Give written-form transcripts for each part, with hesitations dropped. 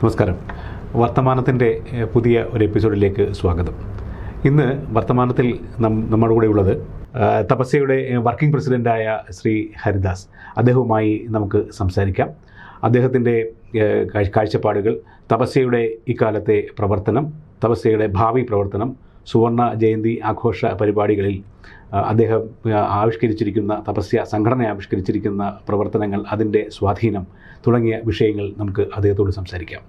നമസ്കാരം. വർത്തമാനത്തിൻ്റെ പുതിയ ഒരു എപ്പിസോഡിലേക്ക് സ്വാഗതം. ഇന്ന് വർത്തമാനത്തിൽ നമ്മുടെ കൂടെ ഉള്ളത് തപസ്യയുടെ വർക്കിംഗ് പ്രസിഡൻ്റായ ശ്രീ ഹരിദാസ്. അദ്ദേഹവുമായി നമുക്ക് സംസാരിക്കാം. അദ്ദേഹത്തിൻ്റെ കാഴ്ചപ്പാടുകൾ, തപസ്യയുടെ ഇക്കാലത്തെ പ്രവർത്തനം, തപസ്യയുടെ ഭാവി പ്രവർത്തനം, സുവർണ ജയന്തി ആഘോഷ പരിപാടികളിൽ അദ്ദേഹം ആവിഷ്കരിച്ചിരിക്കുന്ന, തപസ്യ സംഘടന ആവിഷ്കരിച്ചിരിക്കുന്ന പ്രവർത്തനങ്ങൾ, അതിൻ്റെ സ്വാധീനം തുടങ്ങിയ വിഷയങ്ങൾ നമുക്ക് അദ്ദേഹത്തോട് സംസാരിക്കാം.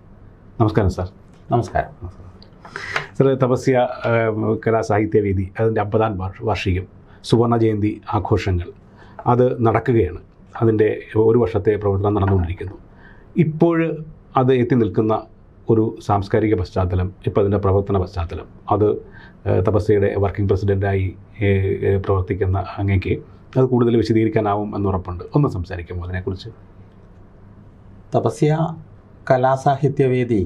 നമസ്കാരം സാർ. നമസ്കാരം സാർ. തപസ്യ കലാസാഹിത്യവേദി അതിൻ്റെ 50-ാം വാർഷികം, സുവർണ ജയന്തി ആഘോഷങ്ങൾ അത് നടക്കുകയാണ്. അതിൻ്റെ ഒരു വർഷത്തെ പ്രവർത്തനം നടന്നുകൊണ്ടിരിക്കുന്നു. ഇപ്പോൾ അത് എത്തി നിൽക്കുന്ന ഒരു സാംസ്കാരിക പശ്ചാത്തലം, ഇപ്പോൾ അതിൻ്റെ പ്രവർത്തന പശ്ചാത്തലം, അത് തപസ്യയുടെ വർക്കിംഗ് പ്രസിഡൻ്റായി പ്രവർത്തിക്കുന്ന അങ്ങേക്ക് അത് കൂടുതൽ വിശദീകരിക്കാനാവും എന്നുറപ്പുണ്ട്. ഒന്ന് സംസാരിക്കാമോ അതിനെക്കുറിച്ച്? തപസ്യ കലാസാഹിത്യവേദി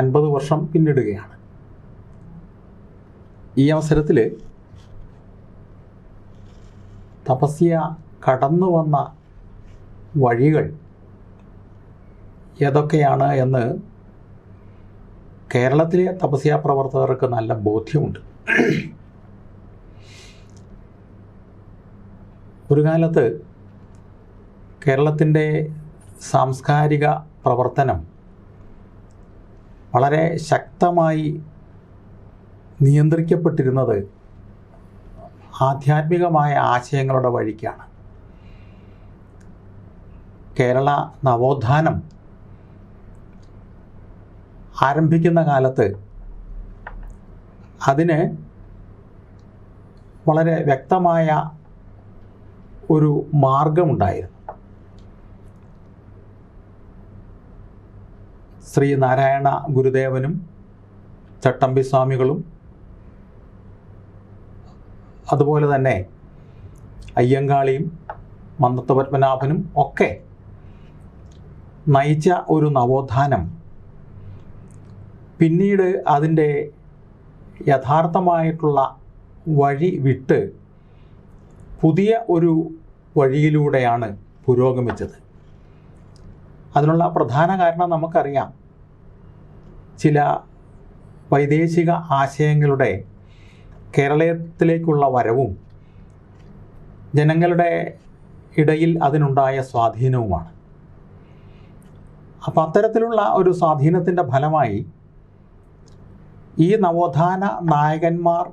50 വർഷം പിന്നിടുകയാണ്. ഈ അവസരത്തിൽ തപസ്യ കടന്നു വന്ന വഴികൾ ഏതൊക്കെയാണ് എന്ന് കേരളത്തിലെ തപസ്യ പ്രവർത്തകർക്ക് നല്ല ബോധ്യമുണ്ട്. ഒരു കാലത്ത് കേരളത്തിൻ്റെ സാംസ്കാരിക പ്രവർത്തനം വളരെ ശക്തമായി നിയന്ത്രിക്കപ്പെട്ടിരുന്നത് ആധ്യാത്മികമായ ആശയങ്ങളുടെ വഴിക്കാണ്. കേരള നവോത്ഥാനം ആരംഭിക്കുന്ന കാലത്ത് അതിന് വളരെ വ്യക്തമായ ഒരു മാർഗമുണ്ടായിരുന്നു. ശ്രീ നാരായണ ഗുരുദേവനും ചട്ടമ്പി സ്വാമികളും അതുപോലെ തന്നെ അയ്യങ്കാളിയും മന്നത്ത് പത്മനാഭനും ഒക്കെ നയിച്ച ഒരു നവോത്ഥാനം പിന്നീട് അതിൻ്റെ യഥാർത്ഥമായിട്ടുള്ള വഴി വിട്ട് പുതിയ ഒരു വഴിയിലൂടെയാണ് പുരോഗമിച്ചത്. അതിനുള്ള പ്രധാന കാരണം നമുക്കറിയാം. ചില വൈദേശിക ആശയങ്ങളുടെ കേരളത്തിലേക്കുള്ള വരവും ജനങ്ങളുടെ ഇടയിൽ അതിനുണ്ടായ സ്വാധീനവുമാണ്. അപ്പം അത്തരത്തിലുള്ള ഒരു സ്വാധീനത്തിൻ്റെ ഫലമായി ഈ നവോത്ഥാന നായകന്മാർ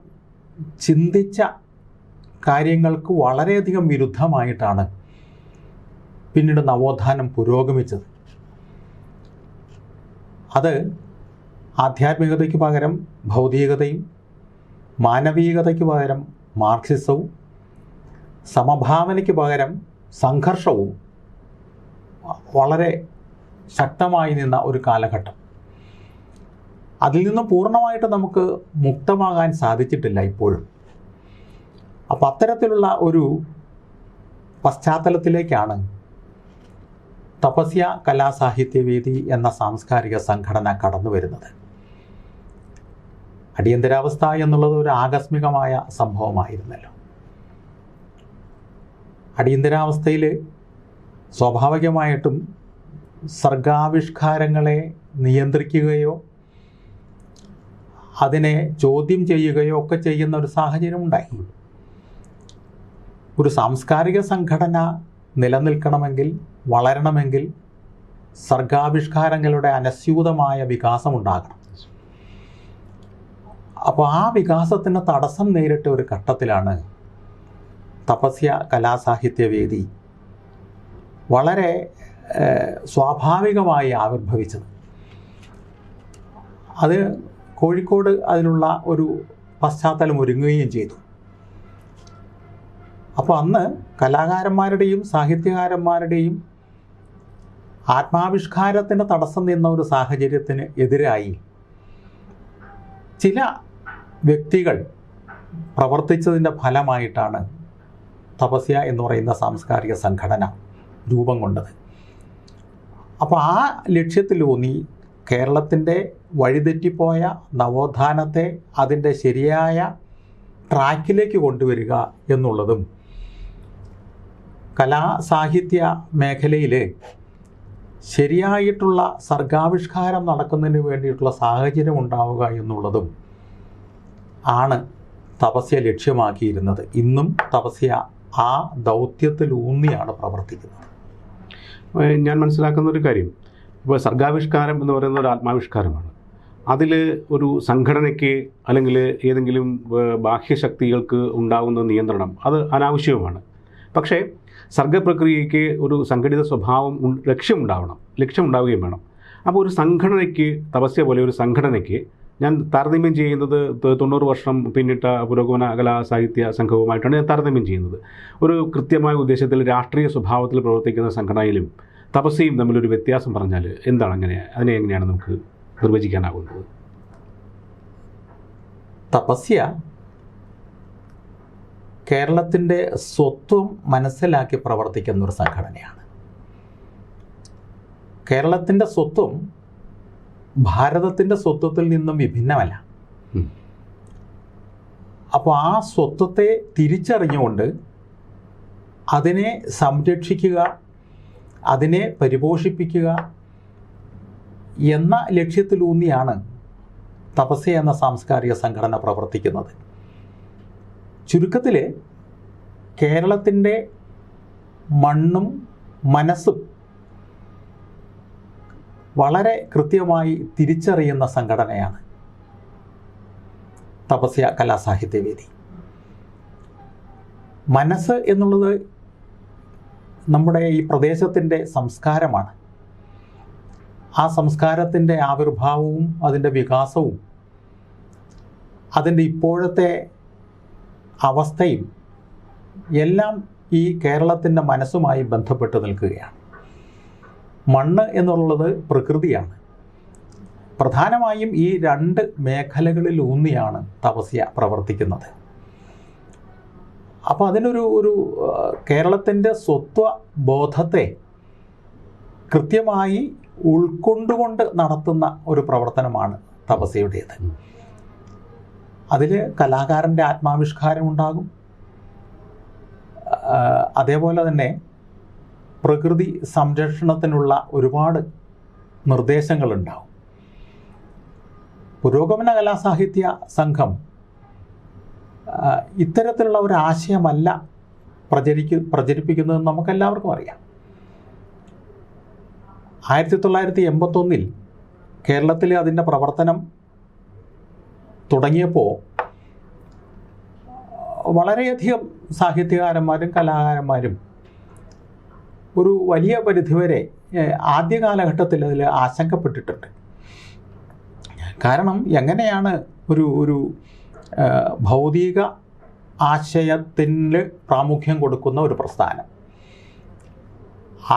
ചിന്തിച്ച കാര്യങ്ങൾക്ക് വളരെയധികം വിരുദ്ധമായിട്ടാണ് പിന്നീട് നവോത്ഥാനം പുരോഗമിച്ചത്. അത് ആധ്യാത്മികതയ്ക്ക് പകരം ഭൗതികതയും, മാനവികതയ്ക്ക് പകരം മാർക്സിസവും, സമഭാവനയ്ക്ക് പകരം സംഘർഷവും വളരെ ശക്തമായി നിന്ന ഒരു കാലഘട്ടം. അതിൽ നിന്ന് പൂർണ്ണമായിട്ട് നമുക്ക് മുക്തമാകാൻ സാധിച്ചിട്ടില്ല ഇപ്പോഴും. അപ്പം അത്തരത്തിലുള്ള ഒരു പശ്ചാത്തലത്തിലേക്കാണ് തപസ്യ കലാസാഹിത്യവേദി എന്ന സാംസ്കാരിക സംഘടന കടന്നു വരുന്നത്. അടിയന്തരാവസ്ഥ എന്നുള്ളത് ഒരു ആകസ്മികമായ സംഭവമായിരുന്നല്ലോ. അടിയന്തരാവസ്ഥയിൽ സ്വാഭാവികമായിട്ടും സർഗാവിഷ്കാരങ്ങളെ നിയന്ത്രിക്കുകയോ അതിനെ ചോദ്യം ചെയ്യുകയോ ഒക്കെ ചെയ്യുന്ന ഒരു സാഹചര്യം ഉണ്ടായി. ഒരു സാംസ്കാരിക സംഘടന നിലനിൽക്കണമെങ്കിൽ, വളരണമെങ്കിൽ സർഗാവിഷ്കാരങ്ങളുടെ അനസ്യൂതമായ വികാസമുണ്ടാകണം. അപ്പോൾ ആ വികാസത്തിന് തടസ്സം നേരിട്ട ഒരു ഘട്ടത്തിലാണ് തപസ്യ കലാസാഹിത്യവേദി വളരെ സ്വാഭാവികമായി ആവിർഭവിച്ചത്. അത് കോഴിക്കോട് അതിനുള്ള ഒരു പശ്ചാത്തലം ഒരുങ്ങുകയും ചെയ്തു. അപ്പോൾ അന്ന് കലാകാരന്മാരുടെയും സാഹിത്യകാരന്മാരുടെയും ആത്മാവിഷ്കാരത്തിന് തടസ്സം നിന്ന ഒരു സാഹചര്യത്തിന് എതിരായി ചില വ്യക്തികൾ പ്രവർത്തിച്ചതിൻ്റെ ഫലമായിട്ടാണ് തപസ്യ എന്ന് പറയുന്ന സാംസ്കാരിക സംഘടന രൂപം കൊണ്ടത്. അപ്പോൾ ആ ലക്ഷ്യത്തിലൂന്നി കേരളത്തിൻ്റെ വഴിതെറ്റിപ്പോയ നവോത്ഥാനത്തെ അതിൻ്റെ ശരിയായ ട്രാക്കിലേക്ക് കൊണ്ടുവരിക എന്നുള്ളതും കലാസാഹിത്യ മേഖലയിൽ ശരിയായിട്ടുള്ള സർഗാവിഷ്കാരം നടക്കുന്നതിന് വേണ്ടിയിട്ടുള്ള സാഹചര്യം ഉണ്ടാവുക എന്നുള്ളതും ആണ് തപസ്യ ലക്ഷ്യമാക്കിയിരുന്നത്. ഇന്നും തപസ്യ ആ ദൗത്യത്തിലൂന്നിയാണ് പ്രവർത്തിക്കുന്നത്. ഞാൻ മനസ്സിലാക്കുന്ന ഒരു കാര്യം, ഇപ്പോൾ സർഗാവിഷ്കാരം എന്ന് പറയുന്ന ഒരു ആത്മാവിഷ്കാരമാണ്. അതിൽ ഒരു സംഘടനയ്ക്ക് അല്ലെങ്കിൽ ഏതെങ്കിലും ബാഹ്യശക്തികൾക്ക് ഉണ്ടാകുന്ന നിയന്ത്രണം അത് അനാവശ്യവുമാണ്. പക്ഷേ സർഗപ്രക്രിയയ്ക്ക് ഒരു സംഘടിത സ്വഭാവം ലക്ഷ്യമുണ്ടാവുകയും വേണം. അപ്പോൾ ഒരു സംഘടനയ്ക്ക്, തപസ്യ പോലെ ഒരു സംഘടനയ്ക്ക് ഞാൻ താരതമ്യം ചെയ്യുന്നത് 90 വർഷം പിന്നിട്ട പുരോഗമന കലാ സാഹിത്യ സംഘവുമായിട്ടാണ് ഞാൻ താരതമ്യം ചെയ്യുന്നത്. ഒരു കൃത്യമായ ഉദ്ദേശത്തിൽ രാഷ്ട്രീയ സ്വഭാവത്തിൽ പ്രവർത്തിക്കുന്ന സംഘടനയിലും തപസ്യയും തമ്മിലൊരു വ്യത്യാസം പറഞ്ഞാൽ എന്താണ്, അതിനെ എങ്ങനെയാണ് നമുക്ക് നിർവചിക്കാനാകുന്നത്? തപസ്യ കേരളത്തിൻ്റെ സ്വത്വം മനസ്സിലാക്കി പ്രവർത്തിക്കുന്ന ഒരു സംഘടനയാണ്. കേരളത്തിൻ്റെ സ്വത്വം ഭാരതത്തിൻ്റെ സ്വത്വത്തിൽ നിന്നും വിഭിന്നമല്ല. അപ്പോൾ ആ സ്വത്വത്തെ തിരിച്ചറിഞ്ഞുകൊണ്ട് അതിനെ സംരക്ഷിക്കുക, അതിനെ പരിപോഷിപ്പിക്കുക എന്ന ലക്ഷ്യത്തിലൂന്നിയാണ് തപസ്യ എന്ന സാംസ്കാരിക സംഘടന പ്രവർത്തിക്കുന്നത്. ചുരുക്കത്തിൽ കേരളത്തിൻ്റെ മണ്ണും മനസ്സും വളരെ കൃത്യമായി തിരിച്ചറിയുന്ന സംഘടനയാണ് തപസ്യ കലാസാഹിത്യവേദി. മനസ്സ് എന്നുള്ളത് നമ്മുടെ ഈ പ്രദേശത്തിൻ്റെ സംസ്കാരമാണ്. ആ സംസ്കാരത്തിൻ്റെ ആവിർഭാവവും അതിൻ്റെ വികാസവും അതിൻ്റെ ഇപ്പോഴത്തെ അവസ്ഥയും എല്ലാം ഈ കേരളത്തിൻ്റെ മനസ്സുമായി ബന്ധപ്പെട്ട് നിൽക്കുകയാണ്. മണ്ണ് എന്നുള്ളത് പ്രകൃതിയാണ്. പ്രധാനമായും ഈ 2 മേഖലകളിലൂന്നിയാണ് തപസ്യ പ്രവർത്തിക്കുന്നത്. അപ്പോൾ അതിനൊരു കേരളത്തിൻ്റെ സ്വത്വ ബോധത്തെ കൃത്യമായി ഉൾക്കൊണ്ടുകൊണ്ട് നടത്തുന്ന ഒരു പ്രവർത്തനമാണ് തപസ്യയുടേത്. അതിൽ കലാകാരൻ്റെ ആത്മാവിഷ്കാരം ഉണ്ടാകും. അതേപോലെ തന്നെ പ്രകൃതി സംരക്ഷണത്തിനുള്ള ഒരുപാട് നിർദ്ദേശങ്ങളുണ്ടാവും. പുരോഗമന കലാസാഹിത്യ സംഘം ഇത്തരത്തിലുള്ള ഒരു ആശയമല്ല പ്രചരിപ്പിക്കുന്നതെന്ന് നമുക്കെല്ലാവർക്കും അറിയാം. 1981 കേരളത്തിൽ അതിൻ്റെ പ്രവർത്തനം തുടങ്ങിയപ്പോൾ വളരെയധികം സാഹിത്യകാരന്മാരും കലാകാരന്മാരും ഒരു വലിയ പരിധിവരെ ആദ്യ കാലഘട്ടത്തിൽ അതിൽ ആശങ്കപ്പെട്ടിട്ടുണ്ട്. കാരണം എങ്ങനെയാണ് ഒരു ഭൗതിക ആശയത്തിന് പ്രാമുഖ്യം കൊടുക്കുന്ന ഒരു പ്രസ്ഥാനം,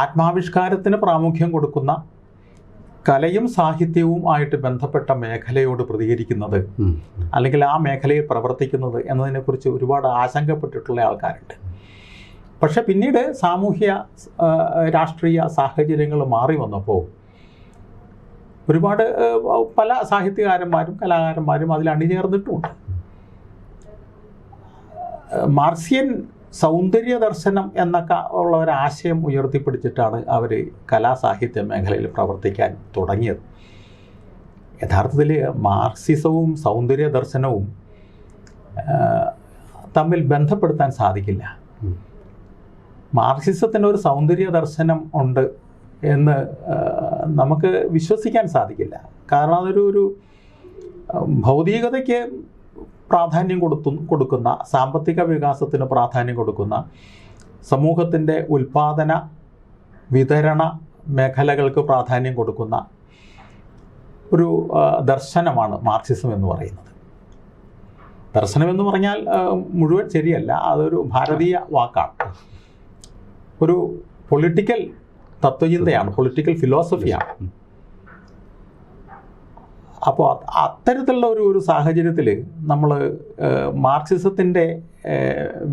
ആത്മാവിഷ്കാരത്തിന് പ്രാമുഖ്യം കൊടുക്കുന്ന കലയും സാഹിത്യവും ആയിട്ട് ബന്ധപ്പെട്ട മേഖലയോട് പ്രതികരിക്കുന്നത്, അല്ലെങ്കിൽ ആ മേഖലയിൽ പ്രവർത്തിക്കുന്നത് എന്നതിനെക്കുറിച്ച് ഒരുപാട് ആശങ്കപ്പെട്ടിട്ടുള്ള ആൾക്കാരുണ്ട്. പക്ഷെ പിന്നീട് സാമൂഹ്യ രാഷ്ട്രീയ സാഹചര്യങ്ങൾ മാറി വന്നപ്പോൾ ഒരുപാട് പല സാഹിത്യകാരന്മാരും കലാകാരന്മാരും അതിൽ അണിചേർന്നിട്ടുമുണ്ട്. മാർക്സിയൻ സൗന്ദര്യ ദർശനം എന്നൊക്കെ ഉള്ള ഒരാശയം ഉയർത്തിപ്പിടിച്ചിട്ടാണ് അവർ കലാസാഹിത്യ മേഖലയിൽ പ്രവർത്തിക്കാൻ തുടങ്ങിയത്. യഥാർത്ഥത്തിൽ മാർക്സിസവും സൗന്ദര്യ ദർശനവും തമ്മിൽ ബന്ധപ്പെടുത്താൻ സാധിക്കില്ല. മാർക്സിസത്തിന് ഒരു സൗന്ദര്യ ദർശനം ഉണ്ട് എന്ന് നമുക്ക് വിശ്വസിക്കാൻ സാധിക്കില്ല. കാരണം അതൊരു ഭൗതികതയ്ക്ക് പ്രാധാന്യം കൊടുക്കുന്ന, സാമ്പത്തിക വികാസത്തിന് പ്രാധാന്യം കൊടുക്കുന്ന, സമൂഹത്തിൻ്റെ ഉൽപാദന വിതരണ മേഖലകൾക്ക് പ്രാധാന്യം കൊടുക്കുന്ന ഒരു ദർശനമാണ് മാർക്സിസം എന്ന് പറയുന്നത്. ദർശനം എന്ന് പറഞ്ഞാൽ മുഴുവൻ ശരിയല്ല, അതൊരു ഭാരതീയ വാക്കാണ്. ഒരു പൊളിറ്റിക്കൽ തത്വചിന്തയാണ്, പൊളിറ്റിക്കൽ ഫിലോസഫിയാണ്. അപ്പോൾ അത്തരത്തിലുള്ള ഒരു സാഹചര്യത്തിൽ നമ്മൾ മാർക്സിസത്തിൻ്റെ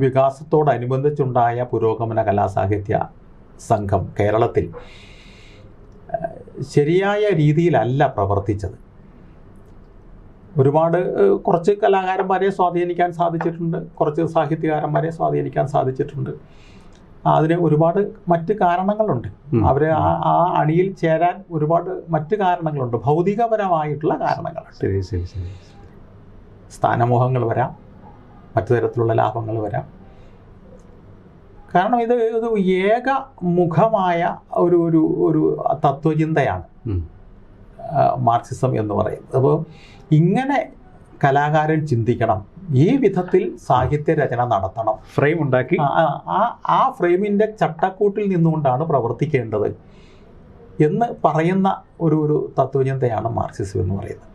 വികാസത്തോടനുബന്ധിച്ചുണ്ടായ പുരോഗമന കലാസാഹിത്യ സംഘം കേരളത്തിൽ ശരിയായ രീതിയിലല്ല പ്രവർത്തിച്ചത്. ഒരുപാട് കുറച്ച് കലാകാരന്മാരെ സ്വാധീനിക്കാൻ സാധിച്ചിട്ടുണ്ട്, കുറച്ച് സാഹിത്യകാരന്മാരെ സ്വാധീനിക്കാൻ സാധിച്ചിട്ടുണ്ട്. അതിന് ഒരുപാട് മറ്റ് കാരണങ്ങളുണ്ട്. അവർ ആ അണിയിൽ ചേരാൻ ഒരുപാട് മറ്റ് കാരണങ്ങളുണ്ട്, ഭൗതികപരമായിട്ടുള്ള കാരണങ്ങളുണ്ട്. സ്ഥാനമോഹങ്ങൾ വരാം, മറ്റു തരത്തിലുള്ള ലാഭങ്ങൾ വരാം. കാരണം ഇത് ഏകമുഖമായ ഒരു തത്വചിന്തയാണ് മാർക്സിസം എന്ന് പറയുന്നത്. അപ്പോൾ ഇങ്ങനെ കലാകാരൻ ചിന്തിക്കണം, ഈ വിധത്തിൽ സാഹിത്യ രചന നടത്തണം, ഫ്രെയിം ഉണ്ടാക്കി ആ ഫ്രെയിമിൻ്റെ ചട്ടക്കൂട്ടിൽ നിന്നുകൊണ്ടാണ് പ്രവർത്തിക്കേണ്ടത് എന്ന് പറയുന്ന ഒരു തത്വചിന്തയാണ് മാർക്സിസം എന്ന് പറയുന്നത്.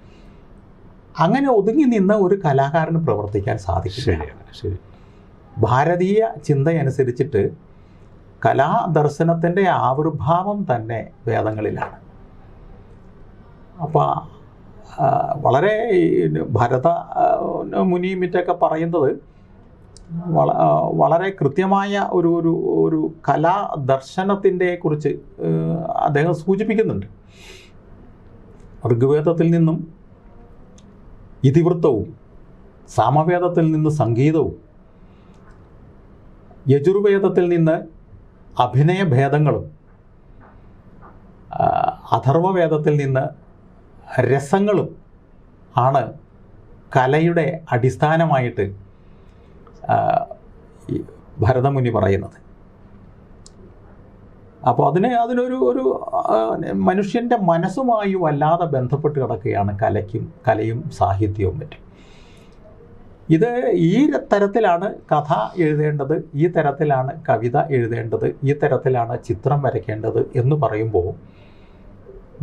അങ്ങനെ ഒതുങ്ങി നിന്ന് ഒരു കലാകാരന് പ്രവർത്തിക്കാൻ സാധിക്കില്ല. ഭാരതീയ ചിന്തയനുസരിച്ചിട്ട് കലാദർശനത്തിൻ്റെ ആവിർഭാവം തന്നെ വേദങ്ങളിലാണ്. അപ്പോൾ വളരെ ഭരത മുനി മറ്റൊക്കെ പറയുന്നത് വളരെ കൃത്യമായ ഒരു കലാദർശനത്തിൻ്റെ കുറിച്ച് അദ്ദേഹം സൂചിപ്പിക്കുന്നുണ്ട്. ഋഗ്വേദത്തിൽ നിന്നും ഇതിവൃത്തവും, സാമവേദത്തിൽ നിന്ന് സംഗീതവും, യജുർവേദത്തിൽ നിന്ന് അഭിനയഭേദങ്ങളും, അഥർവവേദത്തിൽ നിന്ന് രസങ്ങളും ആണ് കലയുടെ അടിസ്ഥാനമായിട്ട് ഭരതമുനി പറയുന്നത്. അപ്പോൾ അതിനൊരു മനുഷ്യൻ്റെ മനസ്സുമായി വല്ലാതെ ബന്ധപ്പെട്ട് കിടക്കുകയാണ് കലയും സാഹിത്യവും മറ്റും. ഇത് ഈ തരത്തിലാണ് കഥ എഴുതേണ്ടത്, ഈ തരത്തിലാണ് കവിത എഴുതേണ്ടത്, ഈ തരത്തിലാണ് ചിത്രം വരയ്ക്കേണ്ടത് എന്ന് പറയുമ്പോൾ